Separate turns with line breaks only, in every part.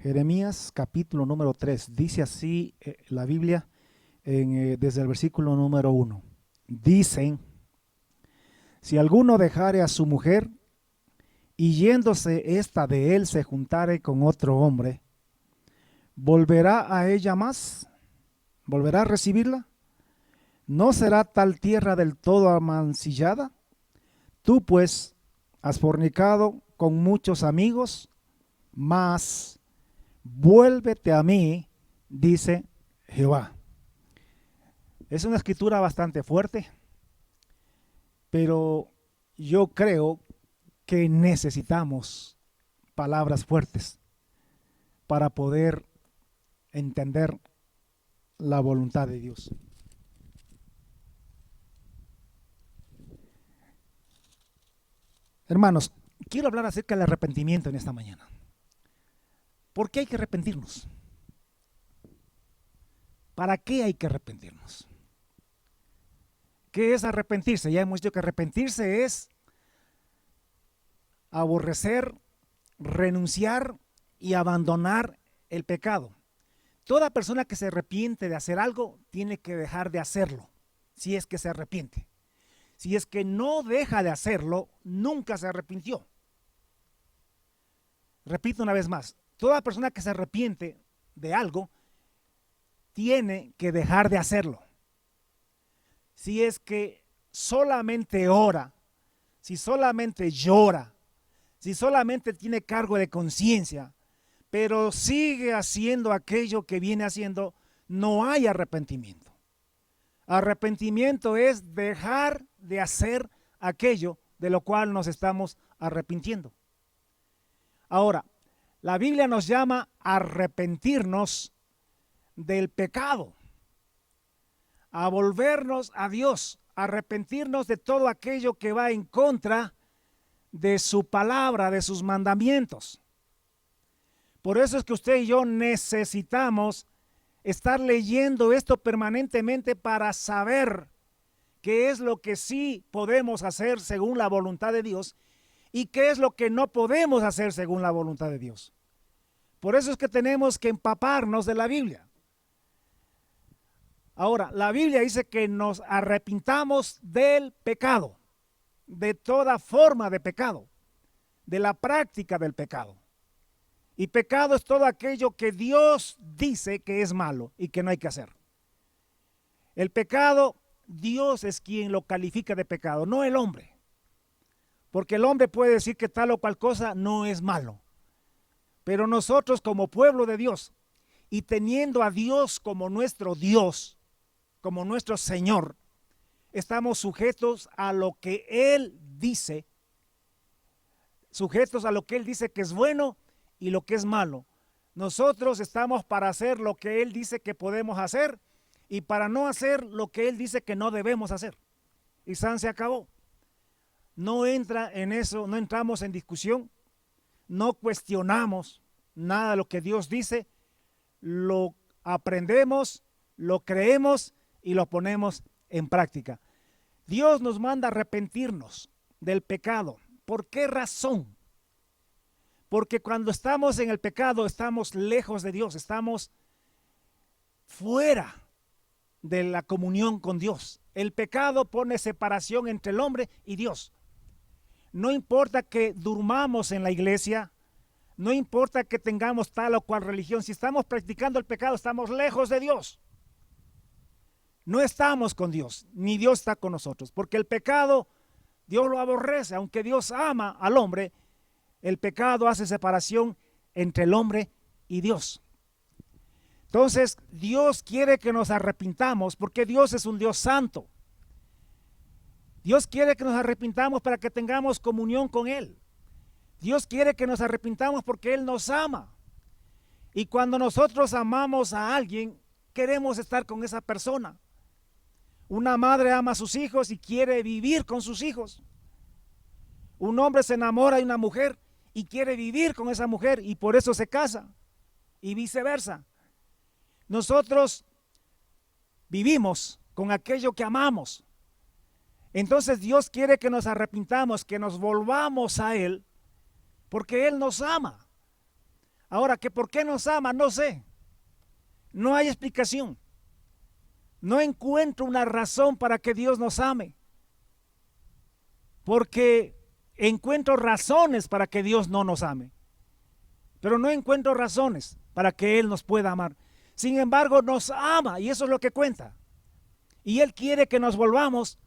Jeremías capítulo número 3. Dice así la Biblia desde el versículo número 1. Dicen, si alguno dejare a su mujer y yéndose ésta de él se juntare con otro hombre, ¿volverá a ella más? ¿Volverá a recibirla? ¿No será tal tierra del todo amancillada? Tú pues has fornicado con muchos amigos, mas vuélvete a mí, dice Jehová. Es una escritura bastante fuerte, pero yo creo que necesitamos palabras fuertes para poder entender la voluntad de Dios. Hermanos, quiero hablar acerca del arrepentimiento en esta mañana. ¿Por qué hay que arrepentirnos? ¿Para qué hay que arrepentirnos? ¿Qué es arrepentirse? Ya hemos dicho que arrepentirse es aborrecer, renunciar y abandonar el pecado. Toda persona que se arrepiente de hacer algo tiene que dejar de hacerlo, si es que se arrepiente. Si es que no deja de hacerlo, nunca se arrepintió. Repito una vez más, toda persona que se arrepiente de algo tiene que dejar de hacerlo. Si es que solamente ora, si solamente llora, si solamente tiene cargo de conciencia, pero sigue haciendo aquello que viene haciendo, no hay arrepentimiento. Arrepentimiento es dejar de hacer aquello de lo cual nos estamos arrepintiendo. Ahora, la Biblia nos llama a arrepentirnos del pecado, a volvernos a Dios, a arrepentirnos de todo aquello que va en contra de su palabra, de sus mandamientos. Por eso es que usted y yo necesitamos estar leyendo esto permanentemente para saber qué es lo que sí podemos hacer según la voluntad de Dios y qué es lo que no podemos hacer según la voluntad de Dios. Por eso es que tenemos que empaparnos de la Biblia. Ahora, la Biblia dice que nos arrepintamos del pecado, de toda forma de pecado, de la práctica del pecado. Y pecado es todo aquello que Dios dice que es malo y que no hay que hacer. El pecado, Dios es quien lo califica de pecado, no el hombre. Porque el hombre puede decir que tal o cual cosa no es malo. Pero nosotros como pueblo de Dios y teniendo a Dios como nuestro Dios, como nuestro Señor, estamos sujetos a lo que Él dice, sujetos a lo que Él dice que es bueno y lo que es malo. Nosotros estamos para hacer lo que Él dice que podemos hacer y para no hacer lo que Él dice que no debemos hacer. Y San se acabó. No entra en eso, no entramos en discusión, no cuestionamos nada de lo que Dios dice, lo aprendemos, lo creemos y lo ponemos en práctica. Dios nos manda a arrepentirnos del pecado. ¿Por qué razón? Porque cuando estamos en el pecado estamos lejos de Dios, estamos fuera de la comunión con Dios. El pecado pone separación entre el hombre y Dios. No importa que durmamos en la iglesia, no importa que tengamos tal o cual religión, si estamos practicando el pecado estamos lejos de Dios. No estamos con Dios, ni Dios está con nosotros, porque el pecado Dios lo aborrece, aunque Dios ama al hombre, el pecado hace separación entre el hombre y Dios. Entonces, Dios quiere que nos arrepintamos porque Dios es un Dios santo. Dios quiere que nos arrepintamos para que tengamos comunión con Él. Dios quiere que nos arrepintamos porque Él nos ama. Y cuando nosotros amamos a alguien, queremos estar con esa persona. Una madre ama a sus hijos y quiere vivir con sus hijos. Un hombre se enamora de una mujer y quiere vivir con esa mujer y por eso se casa. Y viceversa. Nosotros vivimos con aquello que amamos. Entonces Dios quiere que nos arrepintamos, que nos volvamos a Él, porque Él nos ama. Ahora, que por qué nos ama, no sé. No hay explicación. No encuentro una razón para que Dios nos ame. Porque encuentro razones para que Dios no nos ame. Pero no encuentro razones para que Él nos pueda amar. Sin embargo, nos ama y eso es lo que cuenta. Y Él quiere que nos volvamos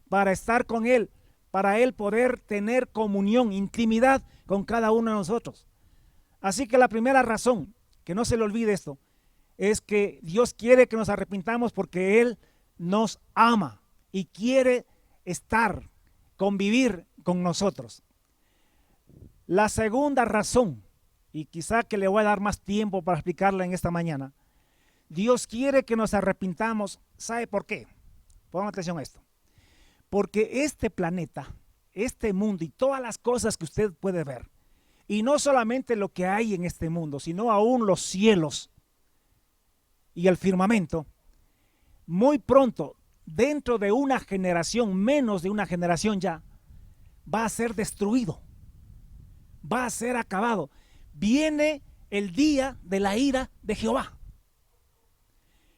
para estar con Él, para Él poder tener comunión, intimidad con cada uno de nosotros. Así que la primera razón, que no se le olvide esto, es que Dios quiere que nos arrepintamos porque Él nos ama y quiere estar, convivir con nosotros. La segunda razón, y quizá que le voy a dar más tiempo para explicarla en esta mañana, Dios quiere que nos arrepintamos. ¿Sabe por qué? Pongan atención a esto. Porque este planeta, este mundo y todas las cosas que usted puede ver, y no solamente lo que hay en este mundo, sino aún los cielos y el firmamento, muy pronto, dentro de una generación, menos de una generación ya, va a ser destruido, va a ser acabado. Viene el día de la ira de Jehová.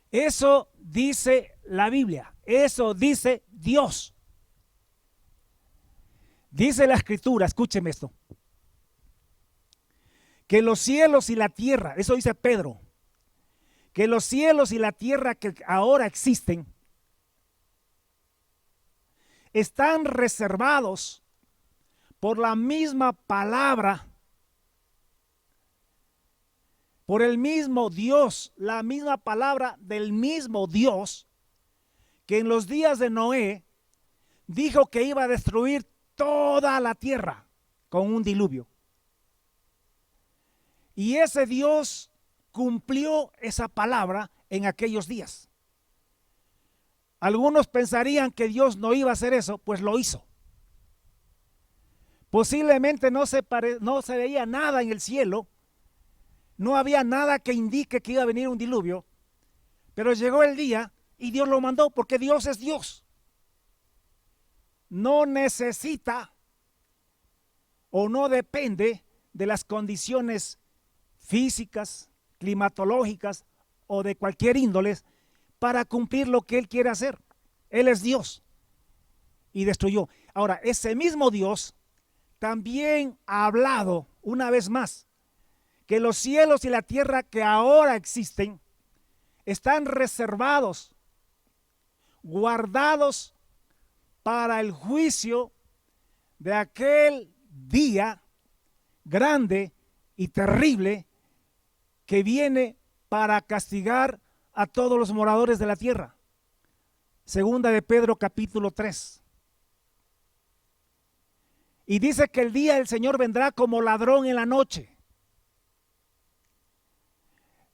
Eso dice la Biblia, eso dice Dios. Dice la Escritura, escúcheme esto, que los cielos y la tierra, eso dice Pedro, que los cielos y la tierra que ahora existen están reservados por la misma palabra, por el mismo Dios, la misma palabra del mismo Dios que en los días de Noé dijo que iba a destruir toda la tierra con un diluvio. Y ese Dios cumplió esa palabra en aquellos días. Algunos pensarían que Dios no iba a hacer eso, pues lo hizo. Posiblemente no se veía nada en el cielo, no había nada que indique que iba a venir un diluvio, pero llegó el día y Dios lo mandó porque Dios es Dios. No necesita o no depende de las condiciones físicas, climatológicas o de cualquier índole para cumplir lo que Él quiere hacer. Él es Dios y destruyó. Ahora, ese mismo Dios también ha hablado una vez más que los cielos y la tierra que ahora existen están reservados, guardados para el juicio de aquel día grande y terrible que viene para castigar a todos los moradores de la tierra. Segunda de Pedro capítulo 3. Y dice que el día del Señor vendrá como ladrón en la noche.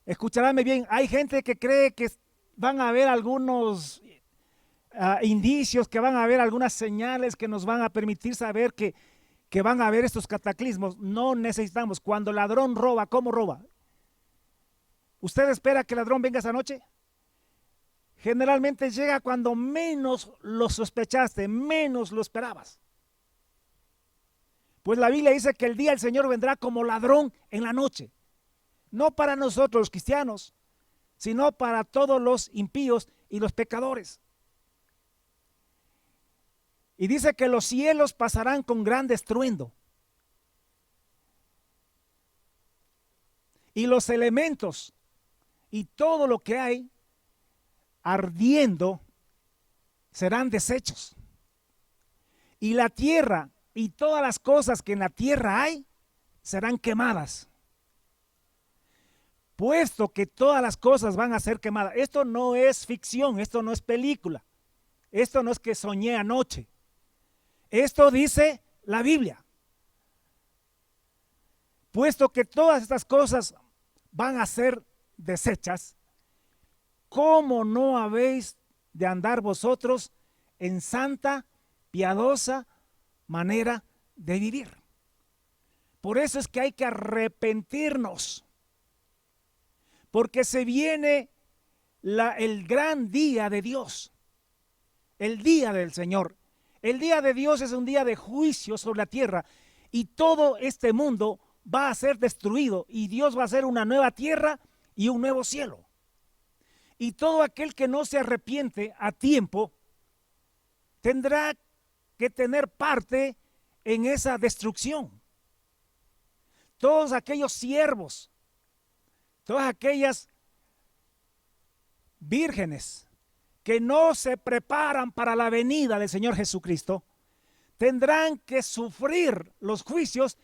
Escucharáme bien, hay gente que cree que van a haber algunos indicios, que van a haber algunas señales que nos van a permitir saber que van a haber estos cataclismos. No necesitamos. Cuando el ladrón roba, ¿cómo roba? ¿Usted espera que el ladrón venga esa noche? Generalmente llega cuando menos lo sospechaste, menos lo esperabas. Pues la Biblia dice que el día del Señor vendrá como ladrón en la noche. No para nosotros los cristianos, sino para todos los impíos y los pecadores. Y dice que los cielos pasarán con gran estruendo. Y los elementos y todo lo que hay ardiendo serán deshechos. Y la tierra y todas las cosas que en la tierra hay serán quemadas. Puesto que todas las cosas van a ser quemadas. Esto no es ficción, esto no es película. Esto no es que soñé anoche. Esto dice la Biblia. Puesto que todas estas cosas van a ser deshechas, ¿cómo no habéis de andar vosotros en santa, piadosa manera de vivir? Por eso es que hay que arrepentirnos, porque se viene el gran día de Dios, el día del Señor. El día de Dios es un día de juicio sobre la tierra y todo este mundo va a ser destruido y Dios va a hacer una nueva tierra y un nuevo cielo. Y todo aquel que no se arrepiente a tiempo tendrá que tener parte en esa destrucción. Todos aquellos siervos, todas aquellas vírgenes que no se preparan para la venida del Señor Jesucristo, tendrán que sufrir los juicios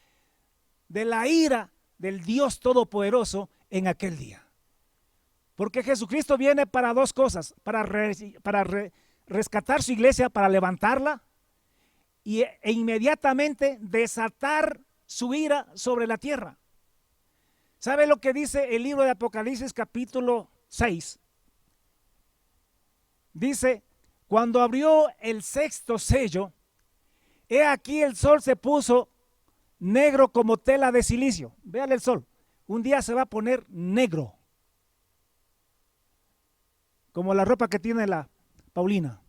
de la ira del Dios Todopoderoso en aquel día. Porque Jesucristo viene para dos cosas: para rescatar su iglesia, para levantarla, e inmediatamente desatar su ira sobre la tierra. ¿Sabe lo que dice el libro de Apocalipsis capítulo 6? Dice: cuando abrió el sexto sello, he aquí el sol se puso negro como tela de silicio. Véale el sol, un día se va a poner negro, como la ropa que tiene la Paulina.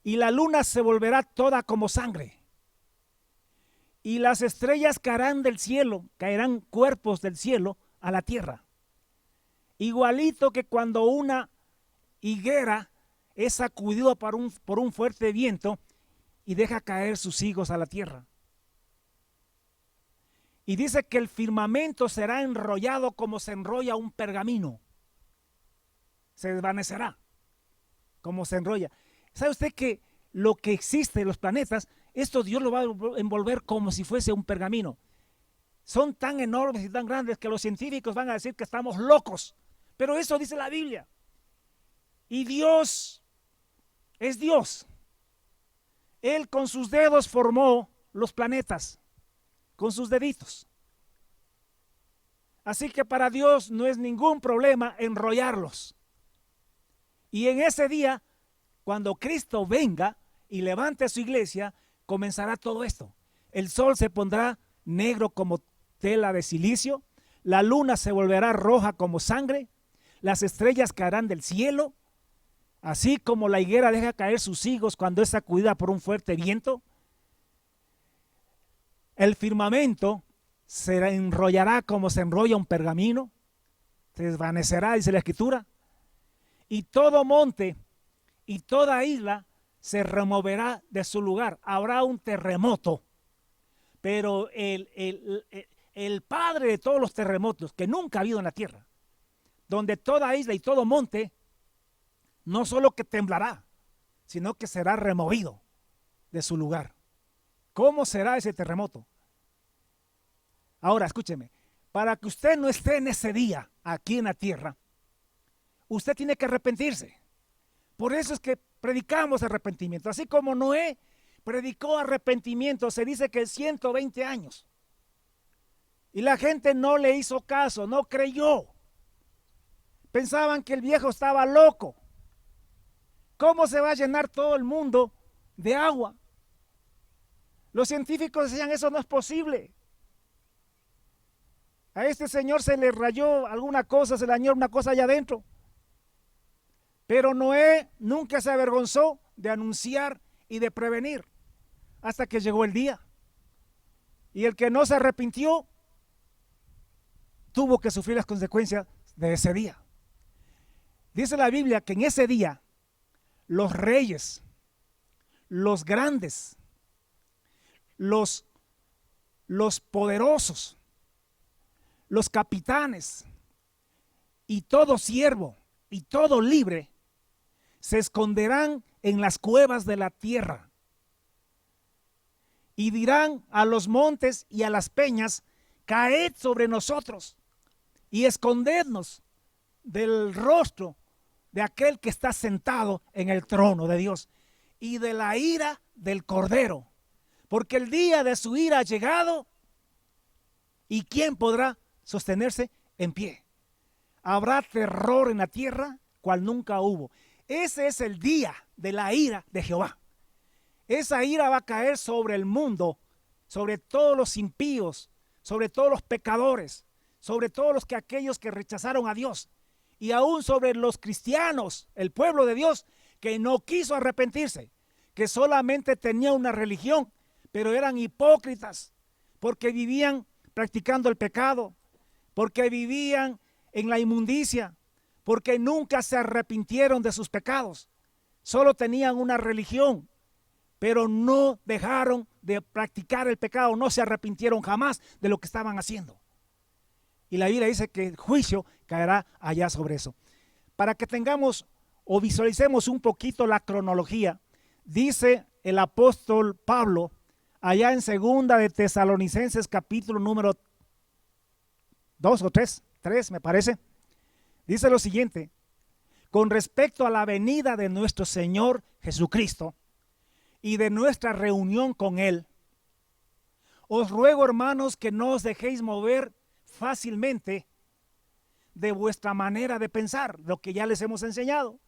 Y la luna se volverá toda como sangre. Y las estrellas caerán del cielo, caerán cuerpos del cielo a la tierra. Igualito que cuando una higuera es sacudida por un fuerte viento y deja caer sus higos a la tierra. Y dice que el firmamento será enrollado como se enrolla un pergamino. Se desvanecerá como se enrolla. ¿Sabe usted que lo que existe en los planetas, esto Dios lo va a envolver como si fuese un pergamino? Son tan enormes y tan grandes que los científicos van a decir que estamos locos. Pero eso dice la Biblia. Y Dios es Dios. Él con sus dedos formó los planetas, con sus deditos. Así que para Dios no es ningún problema enrollarlos. Y en ese día, cuando Cristo venga y levante su iglesia, comenzará todo esto. El sol se pondrá negro como tela de silicio, la luna se volverá roja como sangre, las estrellas caerán del cielo, así como la higuera deja caer sus higos cuando es sacudida por un fuerte viento. El firmamento se enrollará como se enrolla un pergamino, se desvanecerá, dice la Escritura, y todo monte y toda isla se removerá de su lugar. Habrá un terremoto, pero el padre de todos los terremotos que nunca ha habido en la tierra, donde toda isla y todo monte no solo que temblará, sino que será removido de su lugar. ¿Cómo será ese terremoto? Ahora, escúcheme, para que usted no esté en ese día aquí en la tierra, usted tiene que arrepentirse. Por eso es que predicamos arrepentimiento. Así como Noé predicó arrepentimiento, se dice que 120 años. Y la gente no le hizo caso, no creyó. Pensaban que el viejo estaba loco. ¿Cómo se va a llenar todo el mundo de agua? Los científicos decían, eso no es posible. A este señor se le rayó alguna cosa, se le dañó una cosa allá adentro. Pero Noé nunca se avergonzó de anunciar y de prevenir hasta que llegó el día. Y el que no se arrepintió tuvo que sufrir las consecuencias de ese día. Dice la Biblia que en ese día los reyes, los grandes, los poderosos, los capitanes y todo siervo y todo libre se esconderán en las cuevas de la tierra y dirán a los montes y a las peñas, caed sobre nosotros y escondednos del rostro de aquel que está sentado en el trono de Dios y de la ira del Cordero, porque el día de su ira ha llegado y ¿quién podrá sostenerse en pie? Habrá terror en la tierra cual nunca hubo. Ese es el día de la ira de Jehová. Esa ira va a caer sobre el mundo, sobre todos los impíos, sobre todos los pecadores, sobre todos aquellos que rechazaron a Dios y aún sobre los cristianos, el pueblo de Dios que no quiso arrepentirse, que solamente tenía una religión, pero eran hipócritas porque vivían practicando el pecado, porque vivían en la inmundicia, porque nunca se arrepintieron de sus pecados. Solo tenían una religión, pero no dejaron de practicar el pecado, no se arrepintieron jamás de lo que estaban haciendo. Y la Biblia dice que el juicio caerá allá sobre eso. Para que tengamos o visualicemos un poquito la cronología, dice el apóstol Pablo allá en segunda de Tesalonicenses capítulo número 2 o 3 me parece, dice lo siguiente: con respecto a la venida de nuestro Señor Jesucristo y de nuestra reunión con Él, os ruego, hermanos, que no os dejéis mover fácilmente de vuestra manera de pensar, lo que ya les hemos enseñado.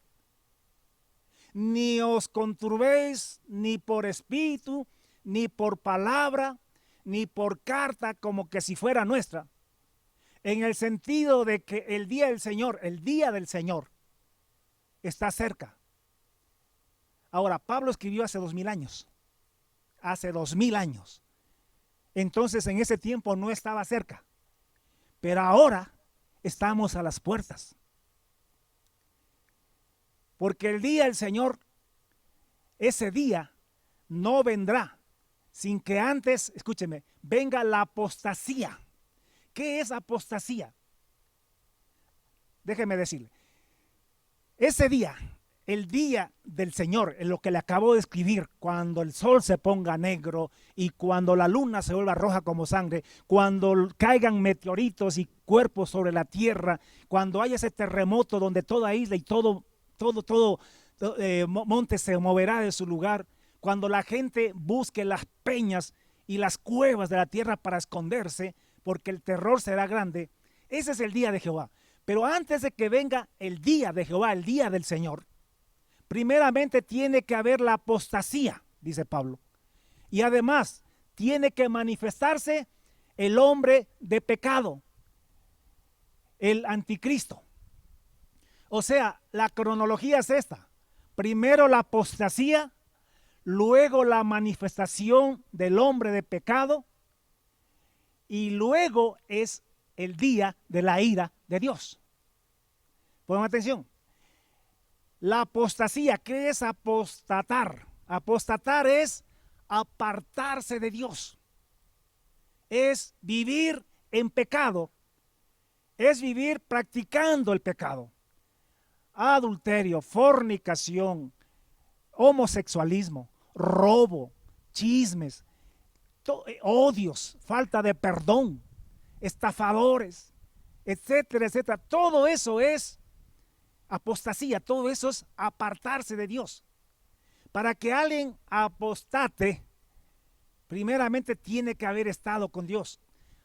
Ni os conturbéis ni por espíritu, ni por palabra, ni por carta, como que si fuera nuestra, en el sentido de que el día del Señor está cerca. Ahora, Pablo escribió hace 2000 años. Hace 2000 años. Entonces, en ese tiempo no estaba cerca. Pero ahora estamos a las puertas. Porque el día del Señor, ese día no vendrá sin que antes, escúcheme, venga la apostasía. ¿Qué es apostasía? Déjeme decirle. Ese día, el día del Señor, en lo que le acabo de escribir, cuando el sol se ponga negro y cuando la luna se vuelva roja como sangre, cuando caigan meteoritos y cuerpos sobre la tierra, cuando haya ese terremoto donde toda isla y todo monte se moverá de su lugar, cuando la gente busque las peñas y las cuevas de la tierra para esconderse, porque el terror será grande, ese es el día de Jehová. Pero antes de que venga el día de Jehová, el día del Señor, primeramente tiene que haber la apostasía, dice Pablo. Y además tiene que manifestarse el hombre de pecado, el anticristo. O sea, la cronología es esta. Primero la apostasía, luego la manifestación del hombre de pecado y luego es el día de la ira de Dios. Pongan atención. La apostasía, ¿qué es apostatar? Apostatar es apartarse de Dios. Es vivir en pecado. Es vivir practicando el pecado. Adulterio, fornicación, homosexualismo, robo, chismes, odios, falta de perdón, estafadores, etcétera, etcétera. Todo eso es apostasía, todo eso es apartarse de Dios. Para que alguien apostate, primeramente tiene que haber estado con Dios.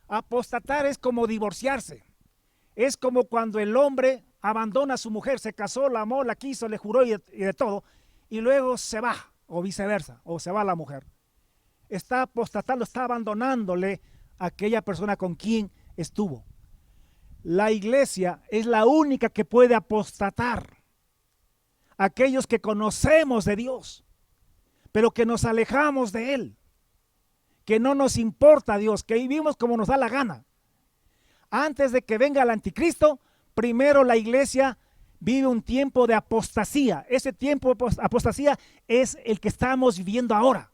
Apostatar es como divorciarse. Es como cuando el hombre abandona a su mujer, se casó, la amó, la quiso, le juró y de todo, y luego se va, o viceversa, o se va la mujer. Está apostatando, está abandonándole a aquella persona con quien estuvo. La iglesia es la única que puede apostatar. Aquellos que conocemos de Dios, pero que nos alejamos de Él, que no nos importa Dios, que vivimos como nos da la gana. Antes de que venga el anticristo, primero la iglesia vive un tiempo de apostasía. Ese tiempo de apostasía es el que estamos viviendo ahora.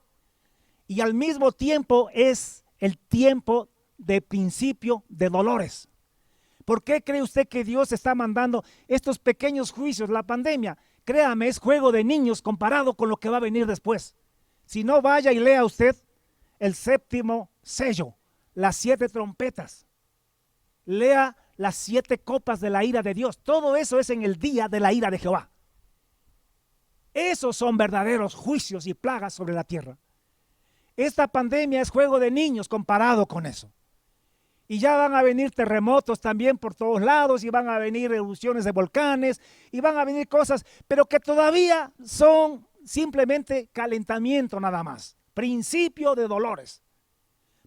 Y al mismo tiempo es el tiempo de principio de dolores. ¿Por qué cree usted que Dios está mandando estos pequeños juicios? La pandemia, créame, es juego de niños comparado con lo que va a venir después. Si no, vaya y lea usted el séptimo sello, las 7 trompetas. Lea las 7 copas de la ira de Dios. Todo eso es en el día de la ira de Jehová. Esos son verdaderos juicios y plagas sobre la tierra. Esta pandemia es juego de niños comparado con eso. Y ya van a venir terremotos también por todos lados, y van a venir erupciones de volcanes, y van a venir cosas, pero que todavía son simplemente calentamiento nada más. Principio de dolores.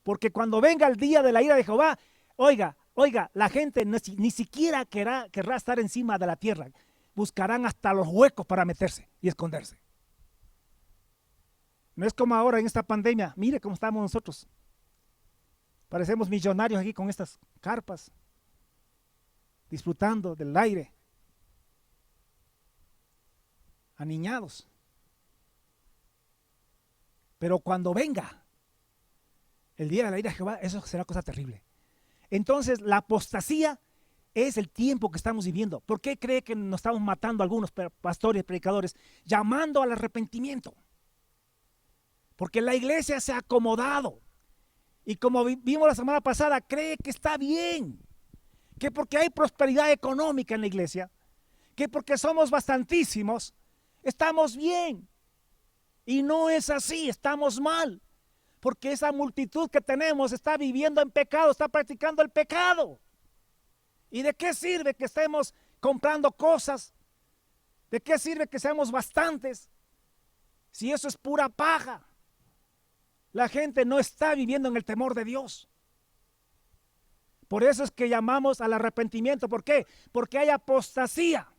Porque cuando venga el día de la ira de Jehová, oiga, la gente ni siquiera querrá estar encima de la tierra. Buscarán hasta los huecos para meterse y esconderse. No es como ahora en esta pandemia. Mire cómo estamos nosotros. Parecemos millonarios aquí con estas carpas, disfrutando del aire, aniñados. Pero cuando venga el día de la ira de Jehová, eso será cosa terrible. Entonces, la apostasía es el tiempo que estamos viviendo. ¿Por qué cree que nos estamos matando algunos pastores, predicadores, llamando al arrepentimiento? Porque la iglesia se ha acomodado. Y como vimos la semana pasada, cree que está bien. Que porque hay prosperidad económica en la iglesia, que porque somos bastantísimos, estamos bien. Y no es así, estamos mal. Porque esa multitud que tenemos está viviendo en pecado, está practicando el pecado. ¿Y de qué sirve que estemos comprando cosas? ¿De qué sirve que seamos bastantes? Si eso es pura paja. La gente no está viviendo en el temor de Dios. Por eso es que llamamos al arrepentimiento. ¿Por qué? Porque hay apostasía.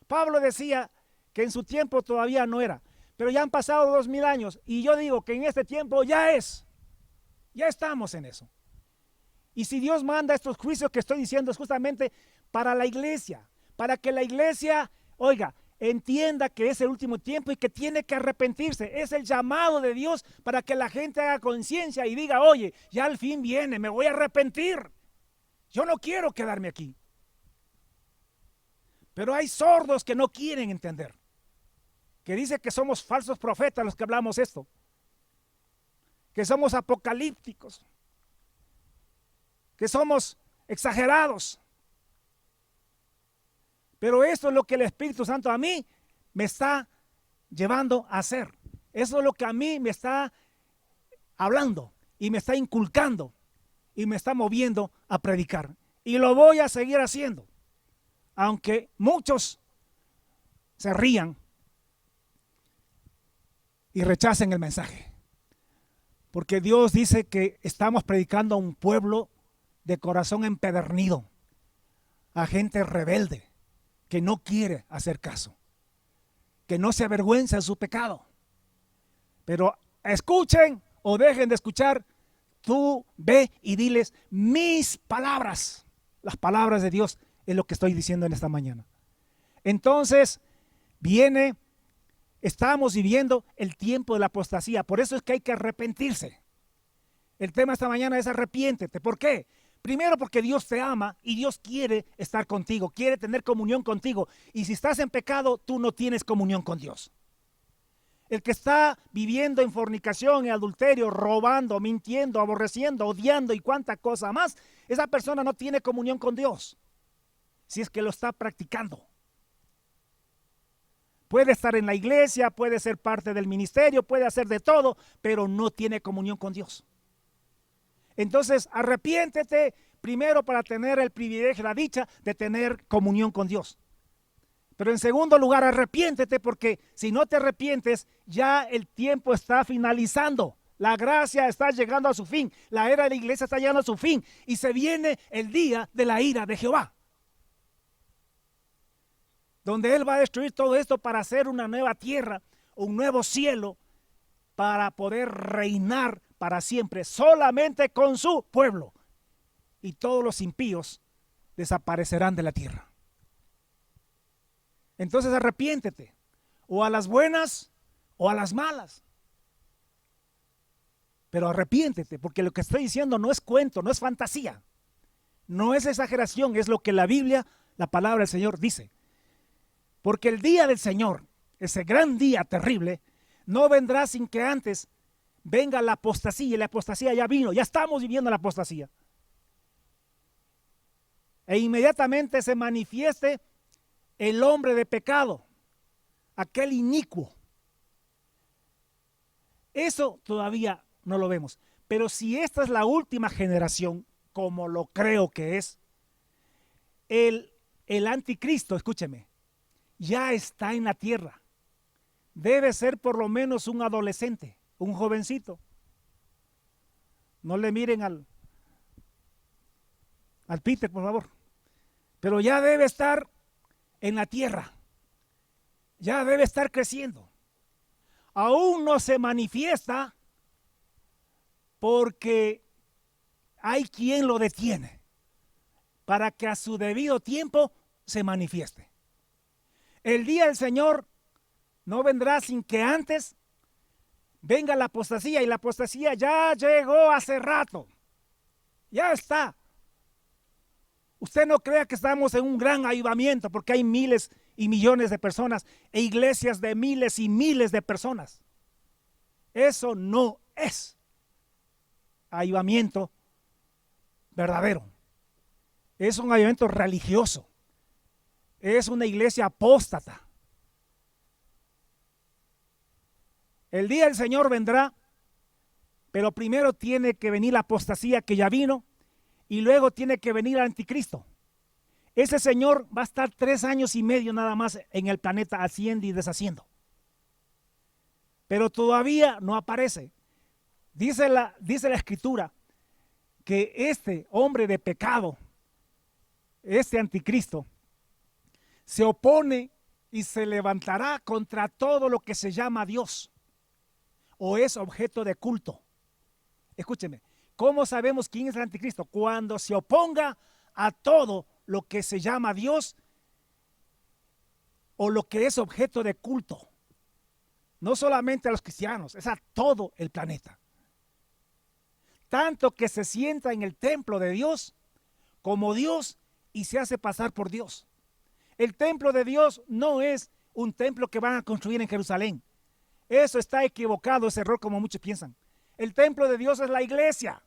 Pablo decía que en su tiempo todavía no era, pero ya han pasado 2000 años y yo digo que en este tiempo ya estamos en eso. Y si Dios manda estos juicios que estoy diciendo es justamente para la iglesia, para que la iglesia, oiga, entienda que es el último tiempo y que tiene que arrepentirse. Es el llamado de Dios para que la gente haga conciencia y diga, oye, ya al fin viene, me voy a arrepentir. Yo no quiero quedarme aquí. Pero hay sordos que no quieren entender, que dicen que somos falsos profetas los que hablamos esto, que somos apocalípticos, que somos exagerados. Pero esto es lo que el Espíritu Santo a mí me está llevando a hacer. Eso es lo que a mí me está hablando y me está inculcando y me está moviendo a predicar. Y lo voy a seguir haciendo, aunque muchos se rían y rechacen el mensaje. Porque Dios dice que estamos predicando a un pueblo de corazón empedernido, a gente rebelde, que no quiere hacer caso, que no se avergüenza de su pecado. Pero escuchen o dejen de escuchar, tú ve y diles mis palabras. Las palabras de Dios es lo que estoy diciendo en esta mañana. Entonces, estamos viviendo el tiempo de la apostasía. Por eso es que hay que arrepentirse. El tema esta mañana es arrepiéntete. ¿Por qué? Primero porque Dios te ama y Dios quiere estar contigo, quiere tener comunión contigo. Y si estás en pecado, tú no tienes comunión con Dios. El que está viviendo en fornicación, en adulterio, robando, mintiendo, aborreciendo, odiando y cuánta cosa más, esa persona no tiene comunión con Dios, si es que lo está practicando. Puede estar en la iglesia, puede ser parte del ministerio, puede hacer de todo, pero no tiene comunión con Dios. Entonces, arrepiéntete primero para tener el privilegio, la dicha de tener comunión con Dios. Pero en segundo lugar, arrepiéntete porque si no te arrepientes, ya el tiempo está finalizando. La gracia está llegando a su fin. La era de la iglesia está llegando a su fin. Y se viene el día de la ira de Jehová, donde Él va a destruir todo esto para hacer una nueva tierra, un nuevo cielo, para poder reinar para siempre, solamente con su pueblo. Y todos los impíos desaparecerán de la tierra. Entonces arrepiéntete, o a las buenas o a las malas. Pero arrepiéntete, porque lo que estoy diciendo no es cuento, no es fantasía, no es exageración, es lo que la Biblia, la palabra del Señor dice. Porque el día del Señor, ese gran día terrible, no vendrá sin que antes venga la apostasía, y la apostasía ya vino, ya estamos viviendo la apostasía. E inmediatamente se manifieste el hombre de pecado, aquel inicuo. Eso todavía no lo vemos. Pero si esta es la última generación, como lo creo que es, el anticristo, escúcheme, ya está en la tierra. Debe ser por lo menos un adolescente, un jovencito. No le miren al Peter, por favor. Pero ya debe estar en la tierra. Ya debe estar creciendo. Aún no se manifiesta porque hay quien lo detiene para que a su debido tiempo se manifieste. El día del Señor no vendrá sin que antes venga la apostasía, y la apostasía ya llegó hace rato. Ya está. Usted no crea que estamos en un gran avivamiento porque hay miles y millones de personas e iglesias de miles y miles de personas. Eso no es avivamiento verdadero. Es un avivamiento religioso. Es una iglesia apóstata. El día del Señor vendrá, pero primero tiene que venir la apostasía que ya vino, y luego tiene que venir el anticristo. Ese Señor va a estar 3 años y medio nada más en el planeta, haciendo y deshaciendo. Pero todavía no aparece. Dice la Escritura que este hombre de pecado, este anticristo, se opone y se levantará contra todo lo que se llama Dios o es objeto de culto. Escúcheme, ¿cómo sabemos quién es el anticristo? Cuando se oponga a todo lo que se llama Dios o lo que es objeto de culto. No solamente a los cristianos, es a todo el planeta. Tanto que se sienta en el templo de Dios como Dios y se hace pasar por Dios. El templo de Dios no es un templo que van a construir en Jerusalén. Eso está equivocado, ese error como muchos piensan. El templo de Dios es la iglesia.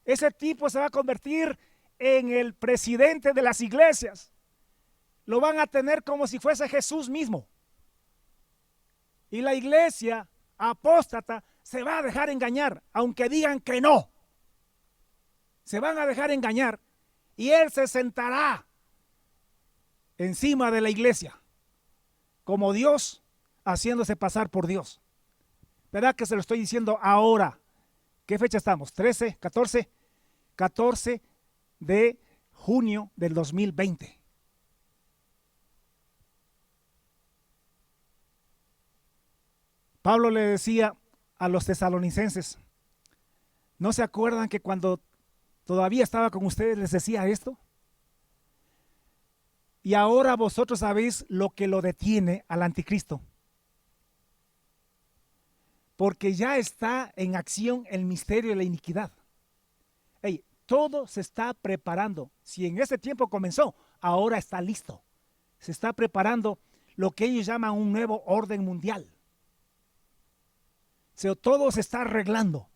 Ese tipo se va a convertir en el presidente de las iglesias. Lo van a tener como si fuese Jesús mismo. Y la iglesia apóstata se va a dejar engañar, aunque digan que no. Se van a dejar engañar y él se sentará encima de la iglesia como Dios, haciéndose pasar por Dios. ¿Verdad que se lo estoy diciendo ahora? ¿Qué fecha estamos? 13, 14 de junio del 2020. Pablo le decía a los tesalonicenses, ¿no se acuerdan que cuando todavía estaba con ustedes les decía esto? Y ahora vosotros sabéis lo que lo detiene al anticristo. Porque ya está en acción el misterio de la iniquidad. Hey, todo se está preparando. Si en ese tiempo comenzó, ahora está listo. Se está preparando lo que ellos llaman un nuevo orden mundial. Todo se está arreglando.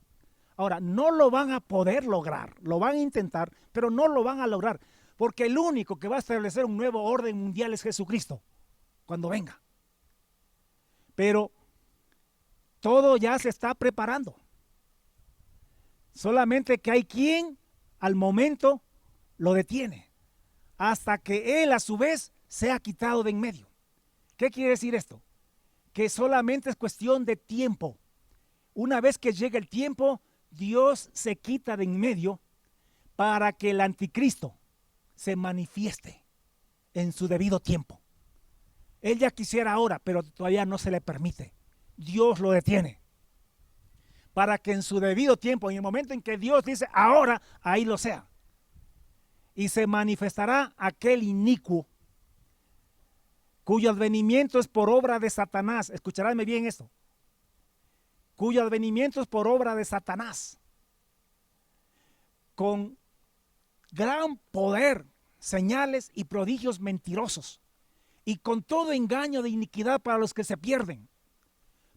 Ahora, no lo van a poder lograr. Lo van a intentar, pero no lo van a lograr. Porque el único que va a establecer un nuevo orden mundial es Jesucristo, cuando venga. Pero todo ya se está preparando. Solamente que hay quien al momento lo detiene, hasta que él a su vez sea quitado de en medio. ¿Qué quiere decir esto? Que solamente es cuestión de tiempo. Una vez que llegue el tiempo, Dios se quita de en medio para que el anticristo se manifieste en su debido tiempo. Él ya quisiera ahora, pero todavía no se le permite. Dios lo detiene para que en su debido tiempo, en el momento en que Dios dice ahora, ahí lo sea. Y se manifestará aquel inicuo cuyo advenimiento es por obra de Satanás. Escucharadme bien esto. Cuyo advenimiento es por obra de Satanás, con gran poder, señales y prodigios mentirosos, y con todo engaño de iniquidad para los que se pierden,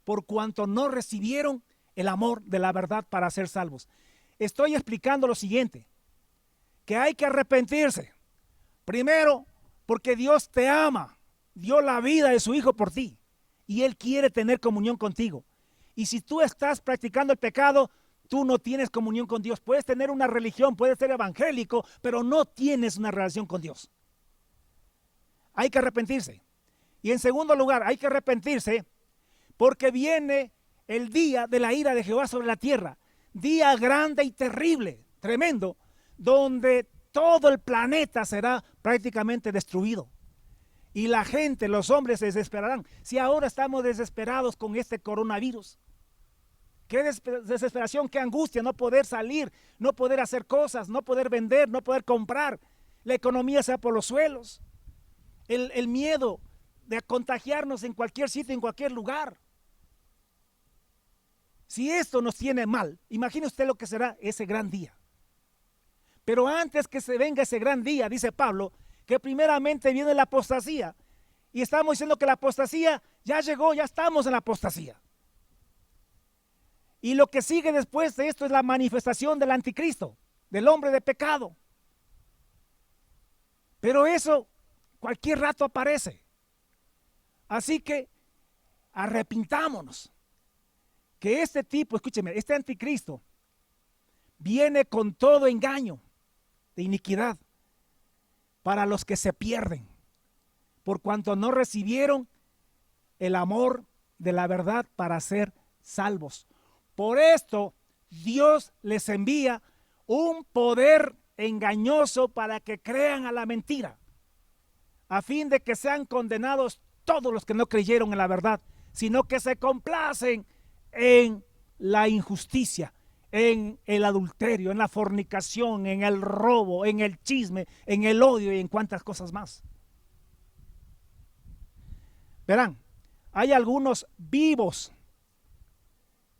por cuanto no recibieron el amor de la verdad para ser salvos. Estoy explicando lo siguiente, que hay que arrepentirse. Primero, porque Dios te ama, dio la vida de su Hijo por ti, y Él quiere tener comunión contigo. Y si tú estás practicando el pecado, tú no tienes comunión con Dios. Puedes tener una religión, puedes ser evangélico, pero no tienes una relación con Dios. Hay que arrepentirse. Y en segundo lugar, hay que arrepentirse porque viene el día de la ira de Jehová sobre la tierra. Día grande y terrible, tremendo, donde todo el planeta será prácticamente destruido. Y la gente, los hombres se desesperarán. Si ahora estamos desesperados con este coronavirus, Qué desesperación, qué angustia no poder salir, no poder hacer cosas, no poder vender, no poder comprar. La economía se va por los suelos. El miedo de contagiarnos en cualquier sitio, en cualquier lugar. Si esto nos tiene mal, imagine usted lo que será ese gran día. Pero antes que se venga ese gran día, dice Pablo, que primeramente viene la apostasía. Y estamos diciendo que la apostasía ya llegó, ya estamos en la apostasía. Y lo que sigue después de esto es la manifestación del anticristo, del hombre de pecado. Pero eso cualquier rato aparece. Así que arrepintámonos. Que este tipo, escúcheme, este anticristo viene con todo engaño de iniquidad para los que se pierden, por cuanto no recibieron el amor de la verdad para ser salvos. Por esto Dios les envía un poder engañoso para que crean a la mentira, a fin de que sean condenados todos los que no creyeron en la verdad, sino que se complacen en la injusticia, en el adulterio, en la fornicación, en el robo, en el chisme, en el odio y en cuantas cosas más. Verán, hay algunos vivos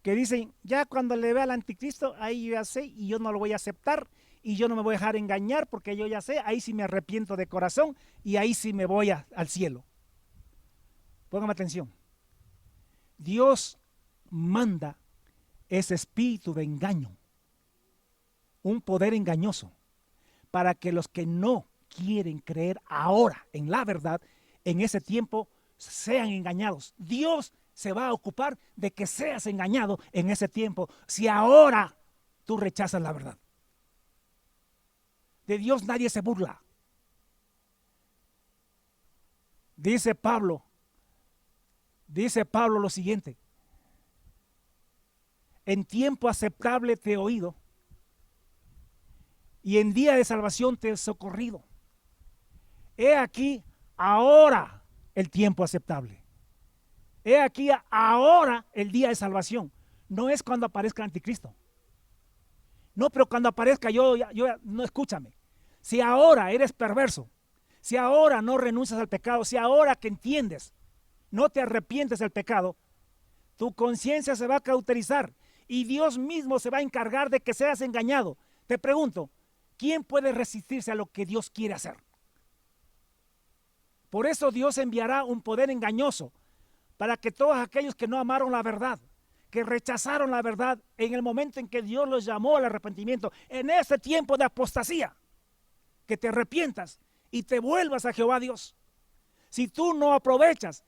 que dicen, ya cuando le vea al anticristo, ahí yo ya sé y yo no lo voy a aceptar y yo no me voy a dejar engañar porque yo ya sé, ahí sí me arrepiento de corazón y ahí sí me voy al cielo. Póngame atención. Dios manda ese espíritu de engaño, un poder engañoso, para que los que no quieren creer ahora en la verdad, en ese tiempo sean engañados. Dios se va a ocupar de que seas engañado en ese tiempo, si ahora tú rechazas la verdad. De Dios nadie se burla. Dice Pablo lo siguiente: en tiempo aceptable te he oído y en día de salvación te he socorrido. He aquí ahora el tiempo aceptable. He aquí ahora el día de salvación. No es cuando aparezca el anticristo. No, pero cuando aparezca no, escúchame. Si ahora eres perverso, si ahora no renuncias al pecado, si ahora que entiendes, no te arrepientes del pecado, tu conciencia se va a cauterizar y Dios mismo se va a encargar de que seas engañado. Te pregunto, ¿quién puede resistirse a lo que Dios quiere hacer? Por eso Dios enviará un poder engañoso para que todos aquellos que no amaron la verdad, que rechazaron la verdad en el momento en que Dios los llamó al arrepentimiento, en ese tiempo de apostasía, que te arrepientas y te vuelvas a Jehová Dios. Si tú no aprovechas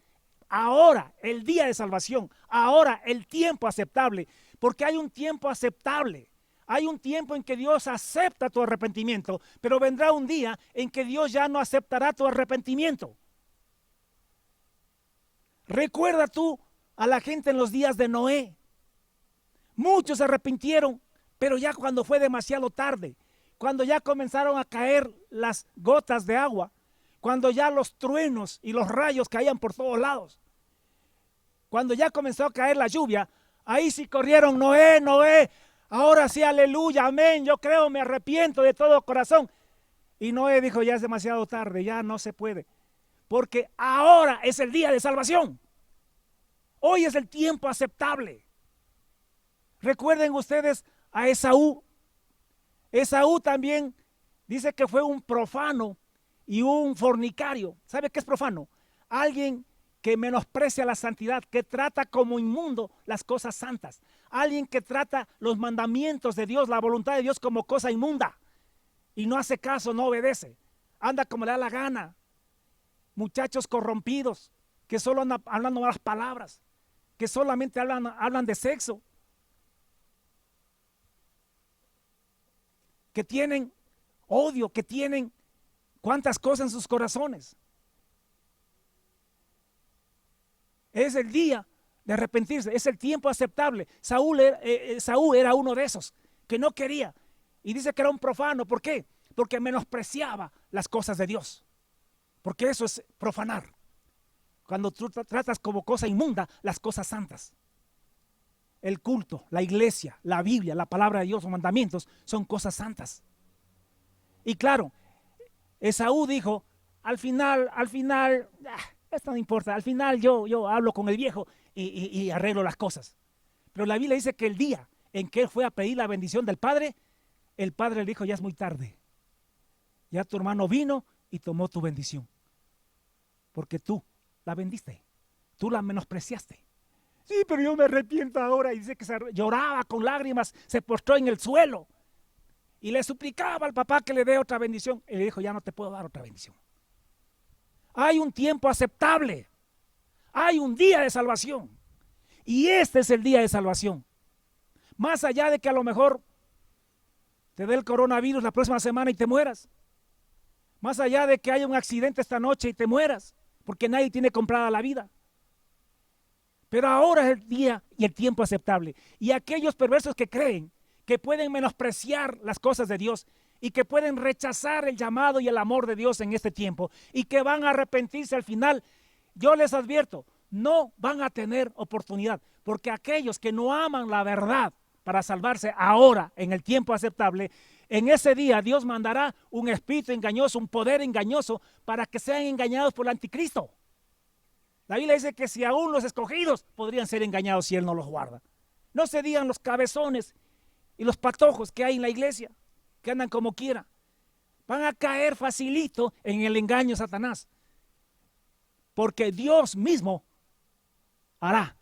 ahora el día de salvación, ahora el tiempo aceptable, porque hay un tiempo aceptable, hay un tiempo en que Dios acepta tu arrepentimiento, pero vendrá un día en que Dios ya no aceptará tu arrepentimiento. Recuerda tú a la gente en los días de Noé. Muchos se arrepintieron, pero ya cuando fue demasiado tarde, cuando ya comenzaron a caer las gotas de agua, cuando ya los truenos y los rayos caían por todos lados, cuando ya comenzó a caer la lluvia, ahí sí corrieron: Noé, Noé, ahora sí, aleluya, amén, yo creo, me arrepiento de todo corazón. Y Noé dijo: ya es demasiado tarde, ya no se puede, porque ahora es el día de salvación. Hoy es el tiempo aceptable. Recuerden ustedes a Esaú. Esaú también dice que fue un profano y un fornicario. ¿Sabe qué es profano? Alguien que menosprecia la santidad, que trata como inmundo las cosas santas. Alguien que trata los mandamientos de Dios, la voluntad de Dios, como cosa inmunda. Y no hace caso, no obedece. Anda como le da la gana. Muchachos corrompidos que solo andan hablando malas palabras, que solamente hablan de sexo, que tienen odio, que tienen cuantas cosas en sus corazones. Es el día de arrepentirse, es el tiempo aceptable. Saúl era uno de esos que no quería, y dice que era un profano. ¿Por qué? Porque menospreciaba las cosas de Dios, porque eso es profanar, cuando tú tratas como cosa inmunda las cosas santas. el culto, la iglesia, la Biblia, la palabra de Dios, los mandamientos, son cosas santas. Y claro, Esaú dijo, al final, esto no importa, al final yo hablo con el viejo y arreglo las cosas. Pero la Biblia dice que el día en que él fue a pedir la bendición del Padre, el Padre le dijo, ya es muy tarde. Ya tu hermano vino y tomó tu bendición. Porque tú la vendiste, tú la menospreciaste. Sí, pero yo me arrepiento ahora. Y dice que lloraba con lágrimas, se postró en el suelo y le suplicaba al papá que le dé otra bendición. Y le dijo, ya no te puedo dar otra bendición. Hay un tiempo aceptable, hay un día de salvación. Y este es el día de salvación. Más allá de que a lo mejor te dé el coronavirus la próxima semana y te mueras. Más allá de que haya un accidente esta noche y te mueras, porque nadie tiene comprada la vida. Pero ahora es el día y el tiempo aceptable. Y aquellos perversos que creen que pueden menospreciar las cosas de Dios y que pueden rechazar el llamado y el amor de Dios en este tiempo y que van a arrepentirse al final, yo les advierto, no van a tener oportunidad, porque aquellos que no aman la verdad para salvarse ahora en el tiempo aceptable, en ese día Dios mandará un espíritu engañoso, un poder engañoso para que sean engañados por el anticristo. La Biblia dice que si aún los escogidos podrían ser engañados si Él no los guarda. No se digan los cabezones y los patojos que hay en la iglesia, que andan como quiera. Van a caer facilito en el engaño de Satanás. Porque Dios mismo hará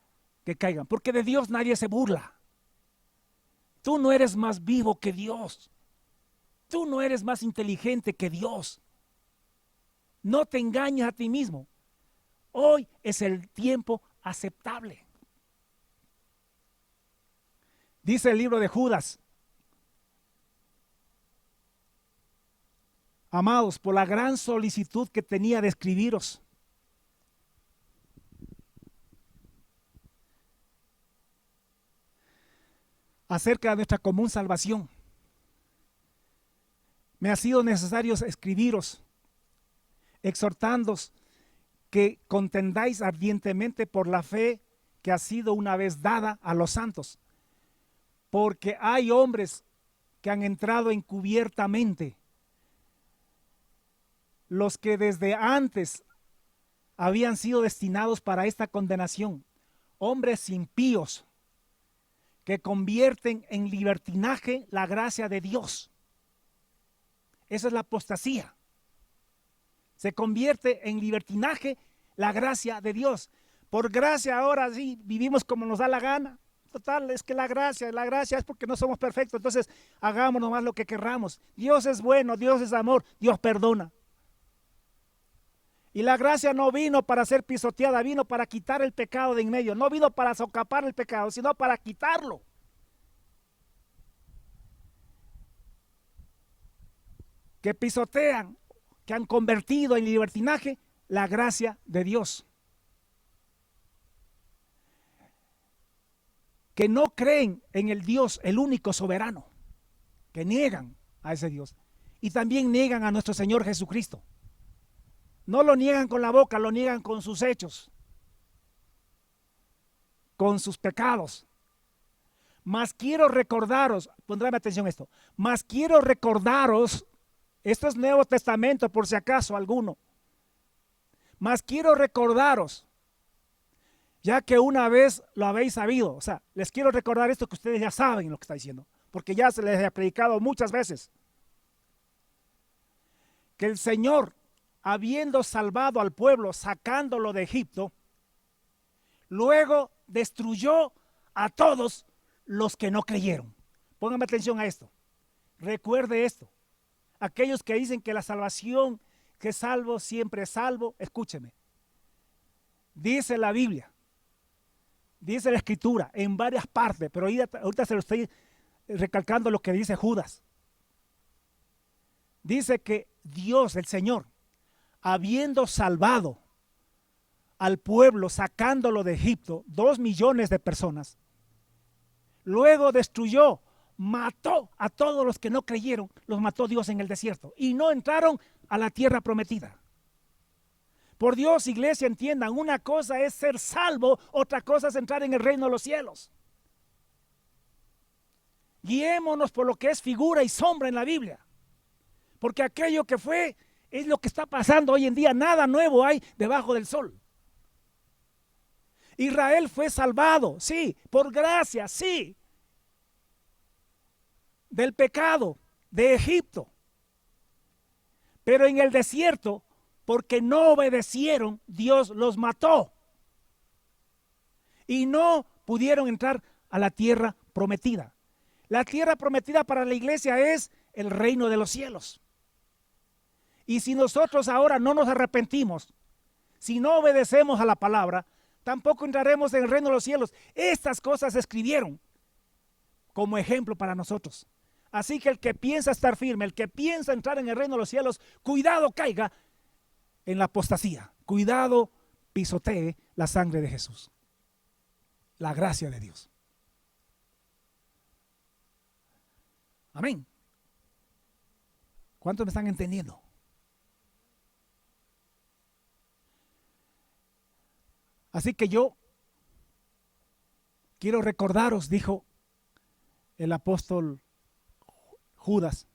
que caigan. Porque de Dios nadie se burla. Tú no eres más vivo que Dios. Tú no eres más inteligente que Dios. No te engañes a ti mismo. Hoy es el tiempo aceptable. Dice el libro de Judas: amados, por la gran solicitud que tenía de escribiros, acerca de nuestra común salvación, me ha sido necesario escribiros, exhortándoos que contendáis ardientemente por la fe que ha sido una vez dada a los santos, porque hay hombres que han entrado encubiertamente, los que desde antes habían sido destinados para esta condenación, hombres impíos que convierten en libertinaje la gracia de Dios. Esa es la apostasía. Se convierte en libertinaje la gracia de Dios. Por gracia ahora sí vivimos como nos da la gana. Total, es que la gracia es porque no somos perfectos. Entonces hagamos nomás lo que querramos. Dios es bueno, Dios es amor, Dios perdona. Y la gracia no vino para ser pisoteada, vino para quitar el pecado de en medio. No vino para socapar el pecado, sino para quitarlo. Que pisotean, que han convertido en libertinaje la gracia de Dios. Que no creen en el Dios, el único soberano. Que niegan a ese Dios. Y también niegan a nuestro Señor Jesucristo. No lo niegan con la boca, lo niegan con sus hechos, con sus pecados. Mas quiero recordaros, pondrán atención a esto, mas quiero recordaros, esto es Nuevo Testamento por si acaso alguno, mas quiero recordaros, ya que una vez lo habéis sabido, o sea, les quiero recordar esto que ustedes ya saben lo que está diciendo, porque ya se les ha predicado muchas veces, que el Señor, habiendo salvado al pueblo, sacándolo de Egipto, luego destruyó a todos los que no creyeron. Pónganme atención a esto. Recuerde esto. Aquellos que dicen que la salvación, que salvo siempre es salvo, escúcheme. Dice la Biblia, dice la Escritura en varias partes, pero ahorita se lo estoy recalcando lo que dice Judas. Dice que Dios, el Señor, habiendo salvado al pueblo, sacándolo de Egipto, 2 millones de personas, luego destruyó, mató a todos los que no creyeron, los mató Dios en el desierto y no entraron a la tierra prometida. Por Dios, iglesia, entiendan, una cosa es ser salvo, otra cosa es entrar en el reino de los cielos. Guiémonos por lo que es figura y sombra en la Biblia. Porque aquello que fue es lo que está pasando hoy en día. Nada nuevo hay debajo del sol. Israel fue salvado, sí, por gracia, sí, del pecado de Egipto. Pero en el desierto, porque no obedecieron, Dios los mató. Y no pudieron entrar a la tierra prometida. La tierra prometida para la iglesia es el reino de los cielos. Y si nosotros ahora no nos arrepentimos, si no obedecemos a la palabra, tampoco entraremos en el reino de los cielos. Estas cosas se escribieron como ejemplo para nosotros. Así que el que piensa estar firme, el que piensa entrar en el reino de los cielos, cuidado caiga en la apostasía. Cuidado pisotee la sangre de Jesús. La gracia de Dios. Amén. ¿Cuántos me están entendiendo? Así que yo quiero recordaros, dijo el apóstol Judas,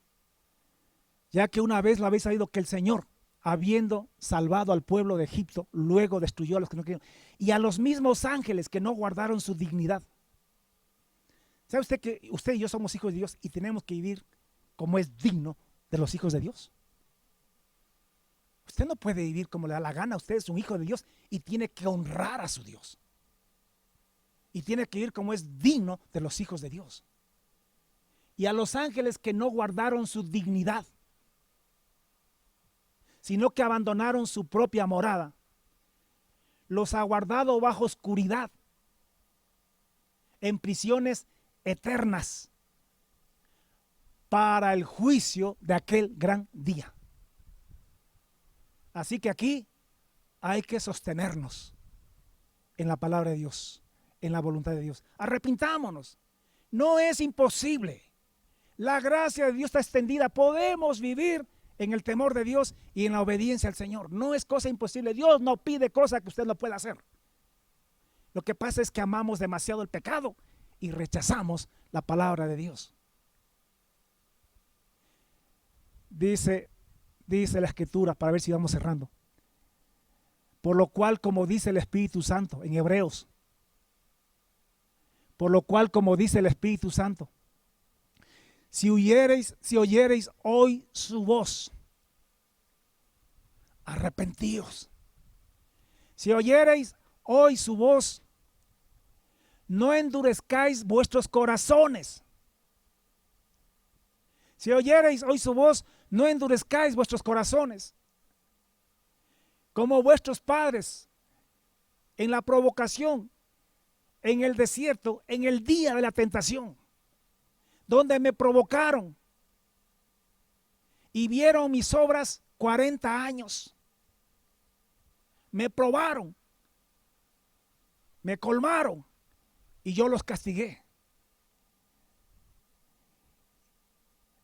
ya que una vez lo habéis sabido, que el Señor, habiendo salvado al pueblo de Egipto, luego destruyó a los que no creyeron, y a los mismos ángeles que no guardaron su dignidad. ¿Sabe usted que usted y yo somos hijos de Dios y tenemos que vivir como es digno de los hijos de Dios? Usted no puede vivir como le da la gana. Usted es un hijo de Dios y tiene que honrar a su Dios. Y tiene que vivir como es digno de los hijos de Dios. Y a los ángeles que no guardaron su dignidad, sino que abandonaron su propia morada, los ha guardado bajo oscuridad, en prisiones eternas, para el juicio de aquel gran día. Así que aquí hay que sostenernos en la palabra de Dios, en la voluntad de Dios. Arrepintámonos. No es imposible. La gracia de Dios está extendida. Podemos vivir en el temor de Dios y en la obediencia al Señor. No es cosa imposible. Dios no pide cosa que usted no pueda hacer. Lo que pasa es que amamos demasiado el pecado y rechazamos la palabra de Dios. Dice la Escritura, para ver si vamos cerrando. Por lo cual, como dice el Espíritu Santo en Hebreos, por lo cual, como dice el Espíritu Santo, si oyereis hoy su voz, arrepentíos. Si oyereis hoy su voz, no endurezcáis vuestros corazones. Si oyereis hoy su voz, no endurezcáis vuestros corazones, como vuestros padres en la provocación, en el desierto, en el día de la tentación, donde me provocaron y vieron mis obras 40 años. Me probaron, me colmaron y yo los castigué.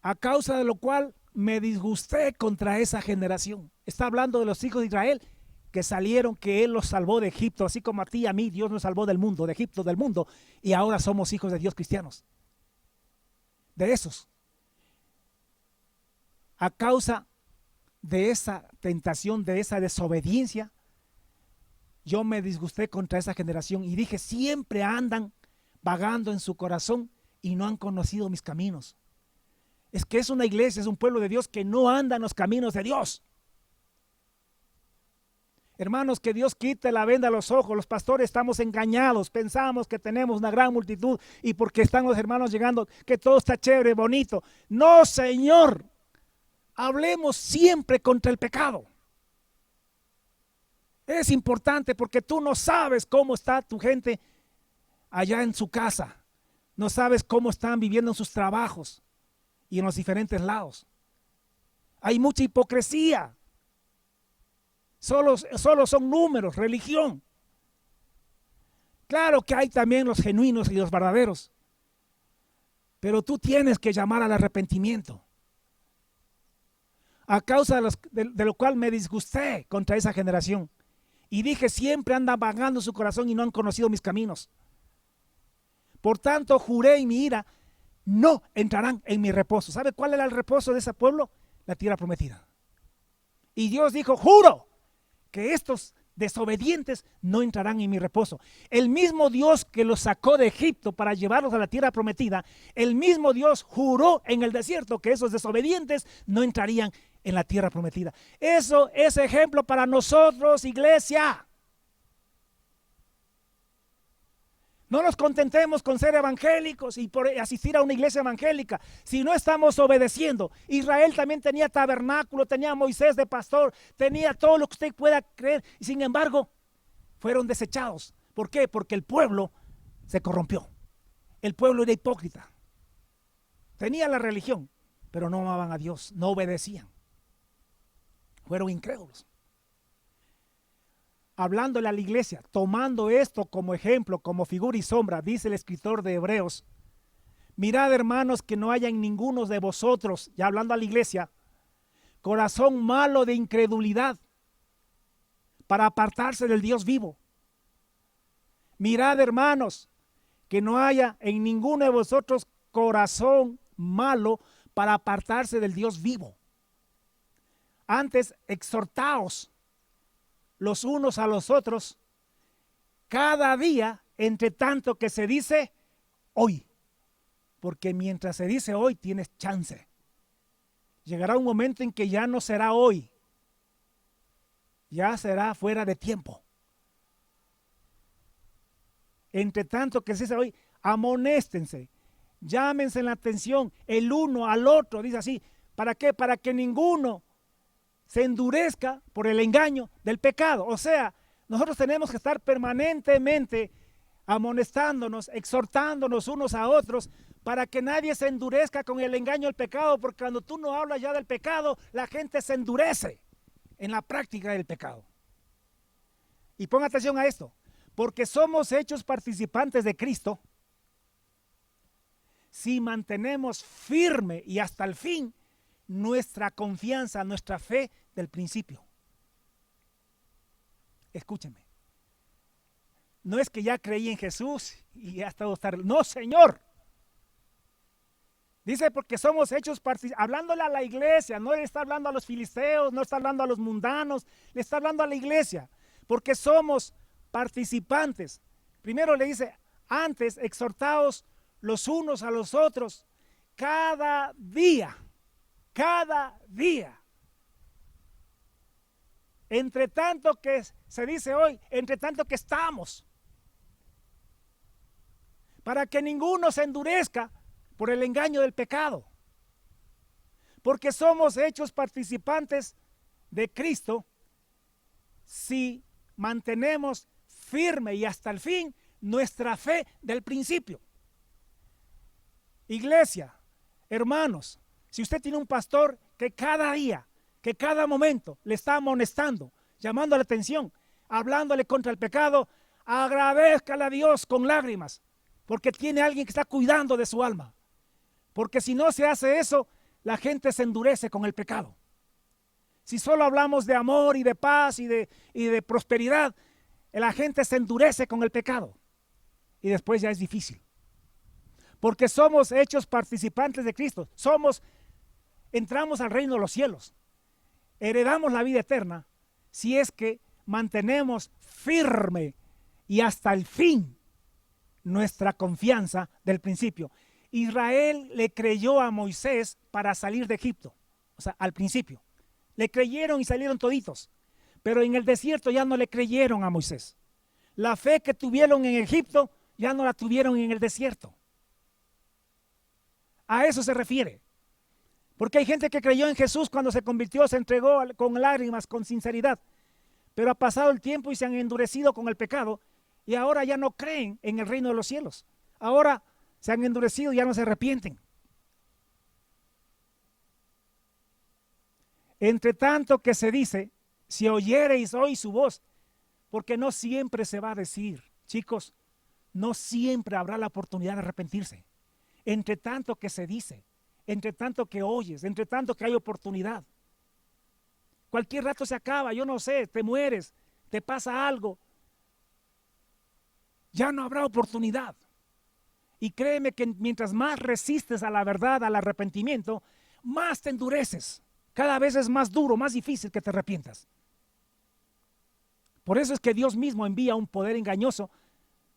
A causa de lo cual me disgusté contra esa generación. Está hablando de los hijos de Israel que salieron, que Él los salvó de Egipto, así como a ti y a mí Dios nos salvó del mundo, de Egipto, del mundo, y ahora somos hijos de Dios cristianos. De esos. A causa de esa tentación, de esa desobediencia, yo me disgusté contra esa generación y dije, siempre andan vagando en su corazón y no han conocido mis caminos. Es que es una iglesia, es un pueblo de Dios que no anda en los caminos de Dios. Hermanos, que Dios quite la venda a los ojos. Los pastores estamos engañados, pensamos que tenemos una gran multitud y porque están los hermanos llegando, que todo está chévere, bonito. No, Señor, hablemos siempre contra el pecado. Es importante porque tú no sabes cómo está tu gente allá en su casa. No sabes cómo están viviendo en sus trabajos y en los diferentes lados. Hay mucha hipocresía. Solo son números, religión. Claro que hay también los genuinos y los verdaderos. Pero tú tienes que llamar al arrepentimiento. A causa de lo cual me disgusté contra esa generación. Y dije, siempre andan vagando su corazón y no han conocido mis caminos. Por tanto, juré en mi ira, no entrarán en mi reposo. ¿Sabe cuál era el reposo de ese pueblo? La tierra prometida. Y Dios dijo, juro que estos desobedientes no entrarán en mi reposo. El mismo Dios que los sacó de Egipto para llevarlos a la tierra prometida, el mismo Dios juró en el desierto que esos desobedientes no entrarían en la tierra prometida. Eso es ejemplo para nosotros, iglesia. No nos contentemos con ser evangélicos y por asistir a una iglesia evangélica si no estamos obedeciendo. Israel también tenía tabernáculo, tenía a Moisés de pastor, tenía todo lo que usted pueda creer y sin embargo fueron desechados. ¿Por qué? Porque el pueblo se corrompió. El pueblo era hipócrita. Tenía la religión, pero no amaban a Dios, no obedecían. Fueron incrédulos. Hablándole a la iglesia, tomando esto como ejemplo, como figura y sombra, dice el escritor de Hebreos, mirad hermanos que no haya en ninguno de vosotros, ya hablando a la iglesia, corazón malo de incredulidad para apartarse del Dios vivo. Mirad hermanos que no haya en ninguno de vosotros corazón malo para apartarse del Dios vivo. Antes exhortaos los unos a los otros, cada día, entre tanto que se dice hoy. Porque mientras se dice hoy, tienes chance. Llegará un momento en que ya no será hoy. Ya será fuera de tiempo. Entre tanto que se dice hoy, amonéstense. Llámense la atención el uno al otro. Dice así, ¿para qué? Para que ninguno se endurezca por el engaño del pecado. O sea, nosotros tenemos que estar permanentemente amonestándonos, exhortándonos unos a otros para que nadie se endurezca con el engaño del pecado, porque cuando tú no hablas ya del pecado, la gente se endurece en la práctica del pecado. Y ponga atención a esto, porque somos hechos participantes de Cristo si mantenemos firme y hasta el fin nuestra confianza, nuestra fe del principio. Escúcheme. No es que ya creí en Jesús y ya está todo. No, Señor. Dice porque somos hechos participantes, hablándole a la iglesia, no le está hablando a los filisteos, no está hablando a los mundanos, le está hablando a la iglesia, porque somos participantes. Primero le dice, antes exhortaos los unos a los otros, cada día. Entre tanto que se dice hoy, entre tanto que estamos, para que ninguno se endurezca por el engaño del pecado, porque somos hechos participantes de Cristo si mantenemos firme y hasta el fin nuestra fe del principio. Iglesia, hermanos, si usted tiene un pastor que cada día, que cada momento le está amonestando, llamando la atención, hablándole contra el pecado, agradézcale a Dios con lágrimas, porque tiene alguien que está cuidando de su alma. Porque si no se hace eso, la gente se endurece con el pecado. Si solo hablamos de amor y de paz y de prosperidad, la gente se endurece con el pecado. Y después ya es difícil. Porque somos hechos participantes de Cristo. Entramos al reino de los cielos. Heredamos la vida eterna si es que mantenemos firme y hasta el fin nuestra confianza del principio. Israel le creyó a Moisés para salir de Egipto, o sea, al principio. Le creyeron y salieron toditos, pero en el desierto ya no le creyeron a Moisés. La fe que tuvieron en Egipto ya no la tuvieron en el desierto. A eso se refiere. Porque hay gente que creyó en Jesús cuando se convirtió, se entregó con lágrimas, con sinceridad, pero ha pasado el tiempo y se han endurecido con el pecado y ahora ya no creen en el reino de los cielos. Ahora se han endurecido y ya no se arrepienten. Entre tanto que se dice, si oyereis hoy su voz, porque no siempre se va a decir, chicos, no siempre habrá la oportunidad de arrepentirse. Entre tanto que se dice, entre tanto que oyes, entre tanto que hay oportunidad. Cualquier rato se acaba, yo no sé, te mueres, te pasa algo. Ya no habrá oportunidad. Y créeme que mientras más resistes a la verdad, al arrepentimiento, más te endureces. Cada vez es más duro, más difícil que te arrepientas. Por eso es que Dios mismo envía un poder engañoso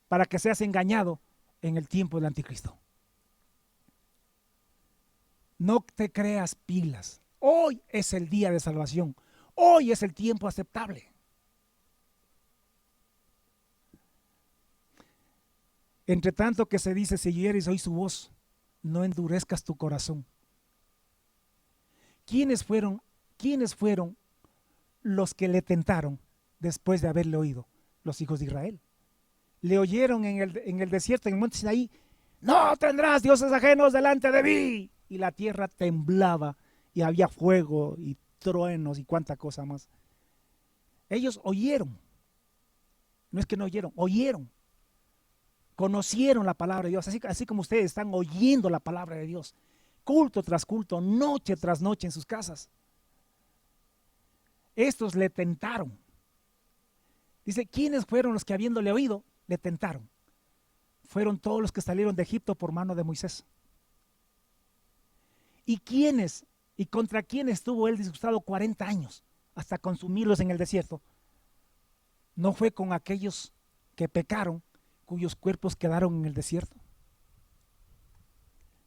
para que seas engañado en el tiempo del anticristo. No te creas pilas. Hoy es el día de salvación. Hoy es el tiempo aceptable. Entre tanto que se dice, si oyeres hoy su voz, no endurezcas tu corazón. ¿Quiénes fueron los que le tentaron después de haberle oído? Los hijos de Israel. Le oyeron en el desierto, en el monte Sinaí, no tendrás dioses ajenos delante de mí. Y la tierra temblaba y había fuego y truenos y cuánta cosa más. Ellos oyeron. No es que no oyeron, oyeron. Conocieron la palabra de Dios, así como ustedes están oyendo la palabra de Dios, culto tras culto, noche tras noche en sus casas. Estos le tentaron. Dice, ¿quiénes fueron los que habiéndole oído le tentaron? Fueron todos los que salieron de Egipto por mano de Moisés. ¿Y quiénes y contra quiénes estuvo él disgustado 40 años hasta consumirlos en el desierto? ¿No fue con aquellos que pecaron, cuyos cuerpos quedaron en el desierto?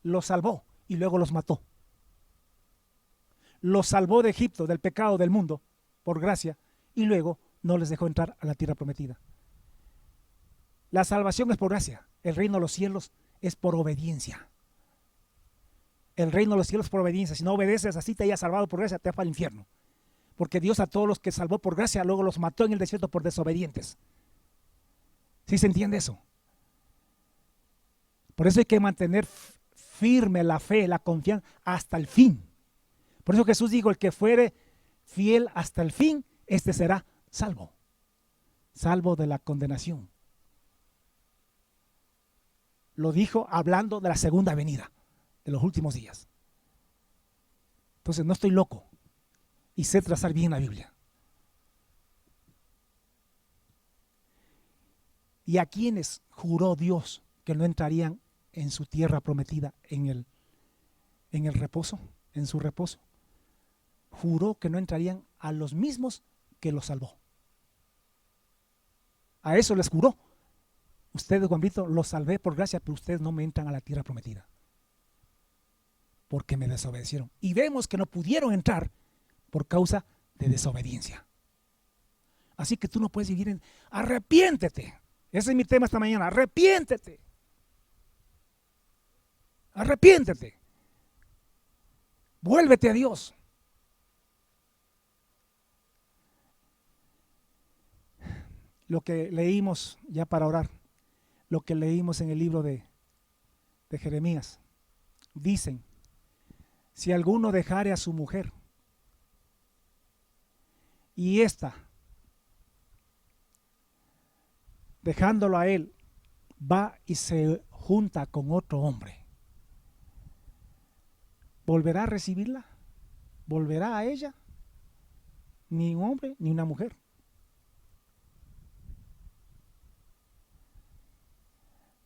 Los salvó y luego los mató. Los salvó de Egipto, del pecado del mundo, por gracia, y luego no les dejó entrar a la tierra prometida. La salvación es por gracia. El reino de los cielos es por obediencia. El reino de los cielos es por obediencia. Si no obedeces, así te haya salvado por gracia, te va al infierno. Porque Dios a todos los que salvó por gracia, luego los mató en el desierto por desobedientes. ¿Sí se entiende eso? Por eso hay que mantener firme la fe, la confianza hasta el fin. Por eso Jesús dijo, el que fuere fiel hasta el fin, este será salvo. Salvo de la condenación. Lo dijo hablando de la segunda venida, de los últimos días. Entonces no estoy loco y sé trazar bien la Biblia. ¿Y a quienes juró Dios que no entrarían en su tierra prometida, en el reposo, en su reposo? Juró que no entrarían a los mismos que los salvó. A eso les juró. Ustedes, Juan Vito, los salvé por gracia, pero ustedes no me entran a la tierra prometida, porque me desobedecieron. Y vemos que no pudieron entrar por causa de desobediencia. Así que tú no puedes vivir en... Arrepiéntete. Ese es mi tema esta mañana. Arrepiéntete. Arrepiéntete. Vuélvete a Dios. Lo que leímos, ya para orar, lo que leímos en el libro de Jeremías, dicen, si alguno dejare a su mujer y ésta, dejándolo a él, va y se junta con otro hombre, ¿volverá a recibirla? ¿Volverá a ella? Ni un hombre ni una mujer.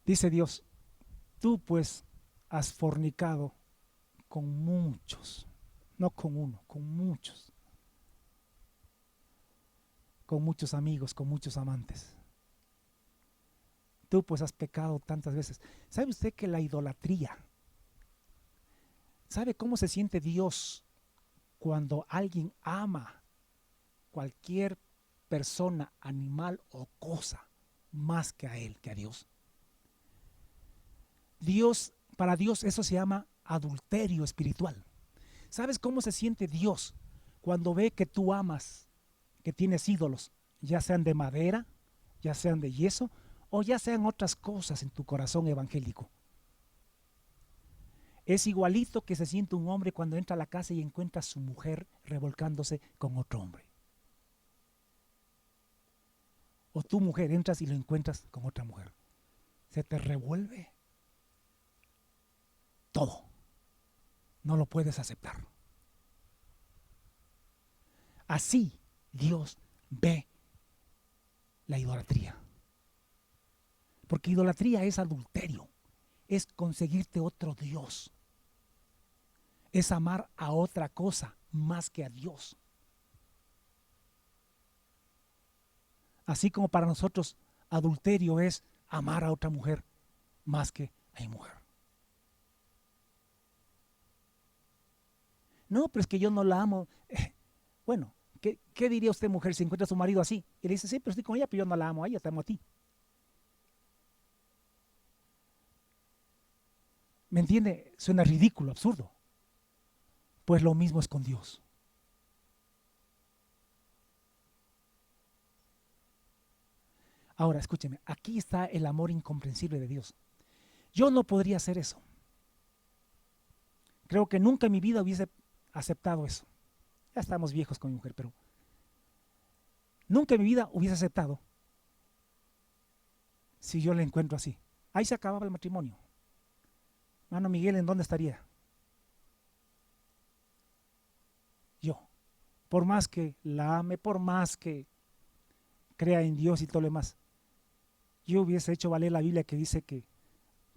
Dice Dios, tú pues has fornicado con muchos, no con uno, con muchos amigos, con muchos amantes. Tú pues has pecado tantas veces. ¿Sabe usted que la idolatría, sabe cómo se siente Dios cuando alguien ama cualquier persona, animal o cosa más que a Él, que a Dios? Para Dios eso se llama adulterio espiritual. ¿Sabes cómo se siente Dios cuando ve que tú amas, que tienes ídolos, ya sean de madera, ya sean de yeso, o ya sean otras cosas en tu corazón evangélico? Es igualito que se siente un hombre cuando entra a la casa y encuentra a su mujer revolcándose con otro hombre. O tu mujer entras y lo encuentras con otra mujer. Se te revuelve todo. No lo puedes aceptar. Así Dios ve la idolatría. Porque idolatría es adulterio, es conseguirte otro Dios. Es amar a otra cosa más que a Dios. Así como para nosotros adulterio es amar a otra mujer más que a mi mujer. No, pero es que yo no la amo. Bueno, ¿qué diría usted, mujer, si encuentra a su marido así? Y le dice, sí, pero estoy con ella, pero yo no la amo a ella, te amo a ti. ¿Me entiende? Suena ridículo, absurdo. Pues lo mismo es con Dios. Ahora, escúcheme, aquí está el amor incomprensible de Dios. Yo no podría hacer eso. Creo que nunca en mi vida hubiese aceptado eso. Ya estamos viejos con mi mujer, pero nunca en mi vida hubiese aceptado si yo le encuentro así. Ahí se acababa el matrimonio. Mano Miguel, ¿en dónde estaría? Yo. Por más que la ame, por más que crea en Dios y todo lo demás, yo hubiese hecho valer la Biblia que dice que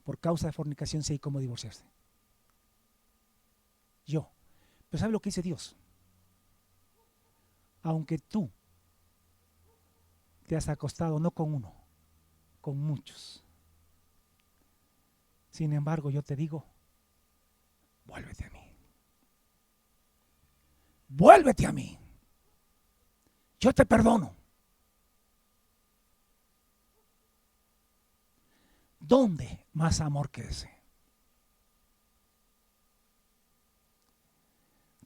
por causa de fornicación sí hay como divorciarse. Yo. Pero ¿sabe lo que dice Dios? Aunque tú te has acostado no con uno, con muchos. Sin embargo, yo te digo, vuélvete a mí. Vuélvete a mí. Yo te perdono. ¿Dónde más amor que ese?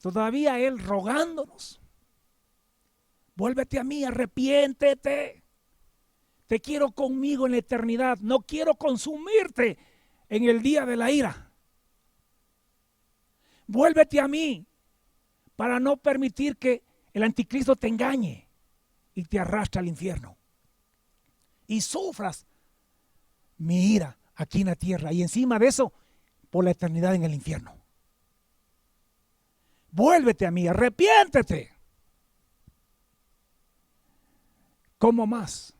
Todavía Él rogándonos. Vuélvete a mí, arrepiéntete. Te quiero conmigo en la eternidad. No quiero consumirte en el día de la ira. Vuélvete a mí para no permitir que el anticristo te engañe y te arrastre al infierno. Y sufras mi ira aquí en la tierra y encima de eso por la eternidad en el infierno. Vuélvete a mí, arrepiéntete. ¿Cómo más?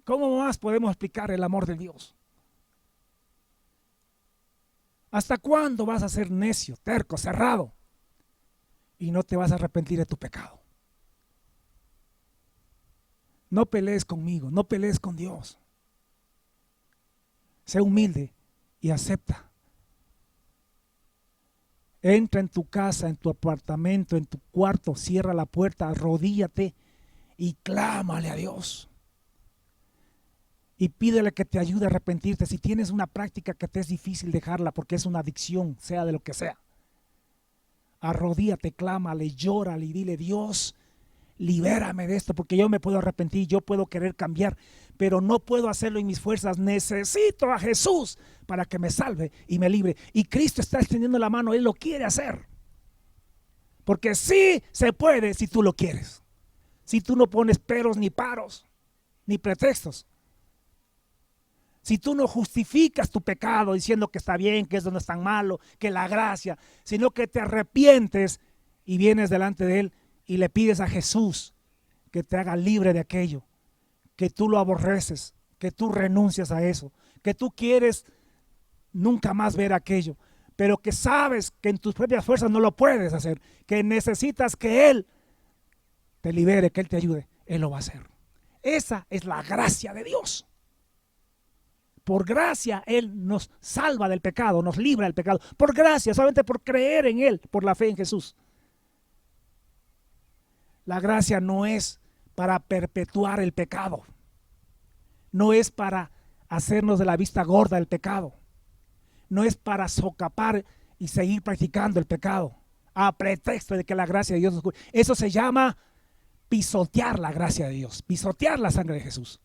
¿Cómo más podemos explicar el amor de Dios? ¿Hasta cuándo vas a ser necio, terco, cerrado y no te vas a arrepentir de tu pecado? No pelees conmigo, no pelees con Dios. Sé humilde y acepta. Entra en tu casa, en tu apartamento, en tu cuarto, cierra la puerta, arrodíllate y clámale a Dios. Y pídele que te ayude a arrepentirte. Si tienes una práctica que te es difícil dejarla porque es una adicción, sea de lo que sea, arrodíllate, clámale, llórale y dile, Dios, libérame de esto porque yo me puedo arrepentir, yo puedo querer cambiar, pero no puedo hacerlo en mis fuerzas. Necesito a Jesús para que me salve y me libre. Y Cristo está extendiendo la mano, Él lo quiere hacer. Porque sí se puede si tú lo quieres. Si tú no pones peros ni paros, ni pretextos. Si tú no justificas tu pecado diciendo que está bien, que eso no es tan malo, que la gracia, sino que te arrepientes y vienes delante de Él y le pides a Jesús que te haga libre de aquello, que tú lo aborreces, que tú renuncias a eso, que tú quieres nunca más ver aquello, pero que sabes que en tus propias fuerzas no lo puedes hacer, que necesitas que Él te libere, que Él te ayude, Él lo va a hacer. Esa es la gracia de Dios. Por gracia Él nos salva del pecado, nos libra del pecado. Por gracia, solamente por creer en Él, por la fe en Jesús. La gracia no es para perpetuar el pecado. No es para hacernos de la vista gorda el pecado. No es para socapar y seguir practicando el pecado a pretexto de que la gracia de Dios nos cubre. Eso se llama pisotear la gracia de Dios, pisotear la sangre de Jesús.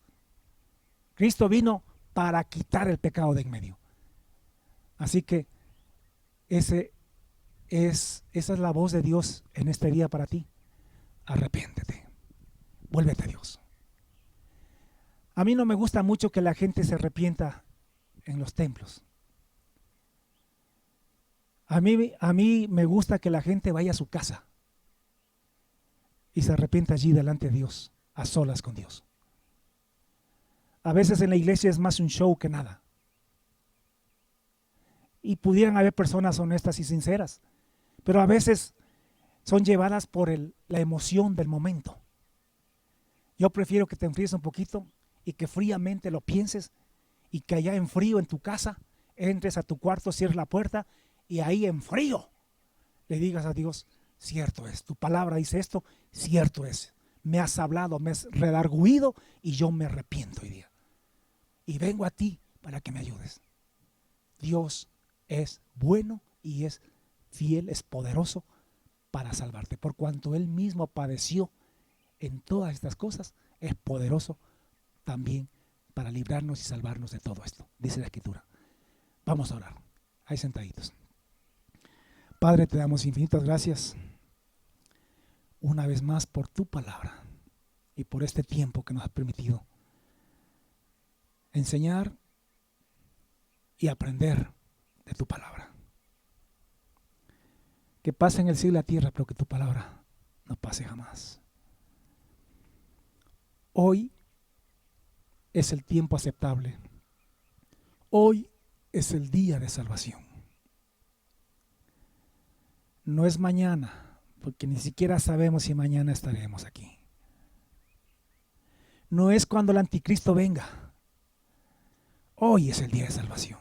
Cristo vino para quitar el pecado de en medio. Así que esa es la voz de Dios en este día para ti. Arrepiéntete, vuélvete a Dios. A mí no me gusta mucho que la gente se arrepienta en los templos. A mí me gusta que la gente vaya a su casa y se arrepienta allí delante de Dios, a solas con Dios. A veces en la iglesia es más un show que nada. y pudieran haber personas honestas y sinceras, pero a veces son llevadas por la emoción del momento. Yo prefiero que te enfríes un poquito y que fríamente lo pienses y que allá en frío en tu casa entres a tu cuarto, cierres la puerta y ahí en frío le digas a Dios, cierto es, tu palabra dice esto, cierto es, me has hablado, me has redarguido y yo me arrepiento hoy día. Y vengo a ti para que me ayudes. Dios es bueno y es fiel, es poderoso para salvarte. Por cuanto Él mismo padeció en todas estas cosas, es poderoso también para librarnos y salvarnos de todo esto, dice la Escritura. Vamos a orar, ahí sentaditos. Padre, te damos infinitas gracias una vez más por tu palabra y por este tiempo que nos has permitido enseñar y aprender de tu palabra. Que pase en el cielo y la tierra, pero que tu palabra no pase jamás. Hoy es el tiempo aceptable. Hoy es el día de salvación. No es mañana, porque ni siquiera sabemos si mañana estaremos aquí. No es cuando el anticristo venga. Hoy es el día de salvación.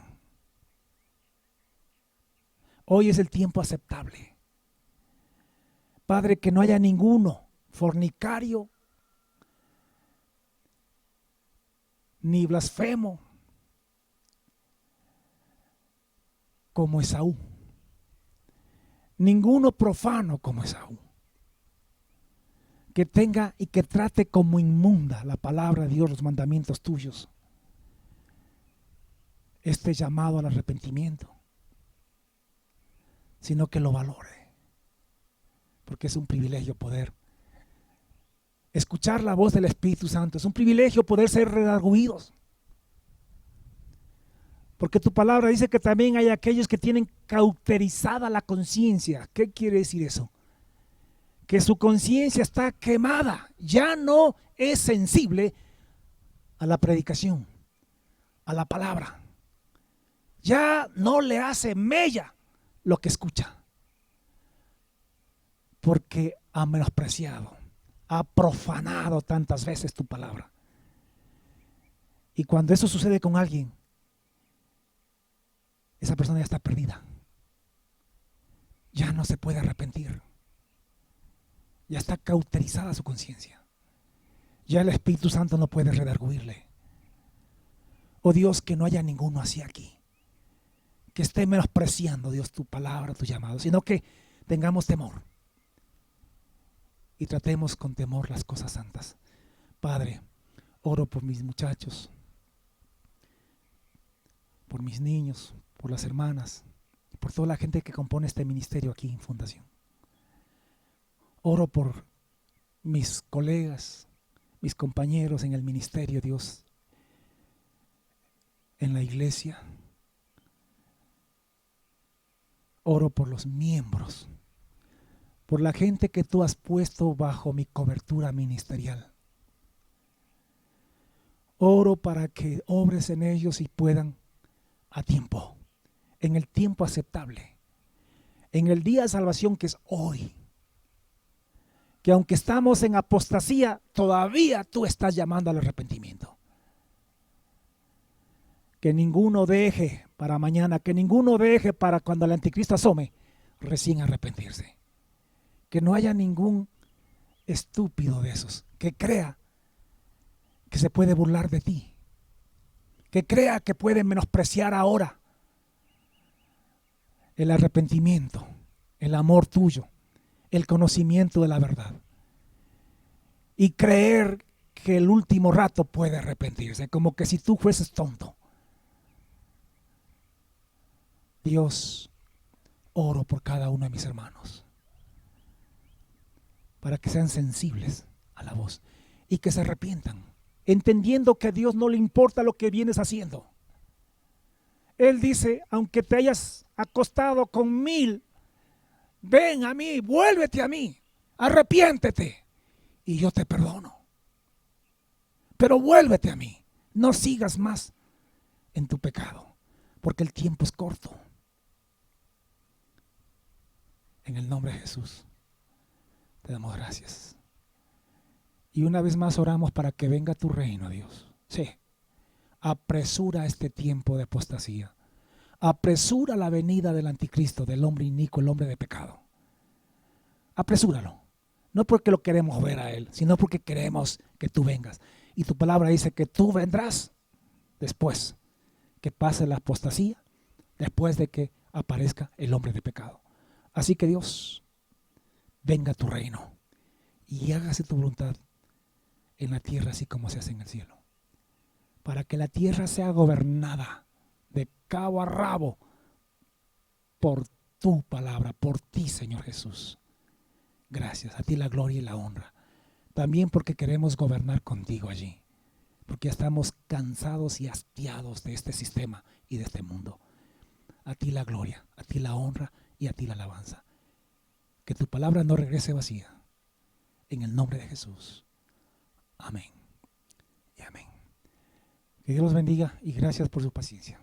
Hoy es el tiempo aceptable. Padre, que no haya ninguno fornicario, ni blasfemo, como Esaú. Ninguno profano como Esaú. Que tenga y que trate como inmunda la palabra de Dios, los mandamientos tuyos. Este llamado al arrepentimiento, sino que lo valore, porque es un privilegio poder escuchar la voz del Espíritu Santo, es un privilegio poder ser redarguidos, porque tu palabra dice que también hay aquellos que tienen cauterizada la conciencia. ¿Qué quiere decir eso? Que su conciencia está quemada, ya no es sensible a la predicación, a la palabra. Ya no le hace mella lo que escucha, porque ha menospreciado, ha profanado tantas veces tu palabra. Y cuando eso sucede con alguien, esa persona ya está perdida. Ya no se puede arrepentir. Ya está cauterizada su conciencia. Ya el Espíritu Santo no puede redarguirle. Oh Dios, que no haya ninguno así aquí, que esté menospreciando, Dios, tu palabra, tu llamado, sino que tengamos temor y tratemos con temor las cosas santas. Padre, oro por mis muchachos, por mis niños, por las hermanas y por toda la gente que compone este ministerio aquí en Fundación. Oro por mis colegas, mis compañeros en el ministerio, Dios, en la iglesia. Oro por los miembros, por la gente que tú has puesto bajo mi cobertura ministerial. Oro para que obres en ellos y puedan a tiempo, en el tiempo aceptable, en el día de salvación que es hoy. Que aunque estamos en apostasía, todavía tú estás llamando al arrepentimiento. Que ninguno deje para mañana, que ninguno deje para cuando el anticristo asome, recién arrepentirse. Que no haya ningún estúpido de esos que crea que se puede burlar de ti, que crea que puede menospreciar ahora el arrepentimiento, el amor tuyo, el conocimiento de la verdad, y creer que el último rato puede arrepentirse, como que si tú fueses tonto. Dios, oro por cada uno de mis hermanos, para que sean sensibles a la voz y que se arrepientan, entendiendo que a Dios no le importa lo que vienes haciendo. Él dice, aunque te hayas acostado con 1000, ven a mí, vuélvete a mí, arrepiéntete y yo te perdono. Pero vuélvete a mí, no sigas más en tu pecado, porque el tiempo es corto. En el nombre de Jesús, te damos gracias. Y una vez más oramos para que venga tu reino, Dios. Sí, apresura este tiempo de apostasía. Apresura la venida del anticristo, del hombre inicuo, el hombre de pecado. Apresúralo. No porque lo queremos ver a él, sino porque queremos que tú vengas. Y tu palabra dice que tú vendrás después que pase la apostasía, después de que aparezca el hombre de pecado. Así que Dios, venga a tu reino y hágase tu voluntad en la tierra así como se hace en el cielo. Para que la tierra sea gobernada de cabo a rabo por tu palabra, por ti, Señor Jesús. Gracias, a ti la gloria y la honra. También porque queremos gobernar contigo allí, porque estamos cansados y hastiados de este sistema y de este mundo. A ti la gloria, a ti la honra y a ti la alabanza. Que tu palabra no regrese vacía. En el nombre de Jesús. Amén y amén. Que Dios los bendiga y gracias por su paciencia.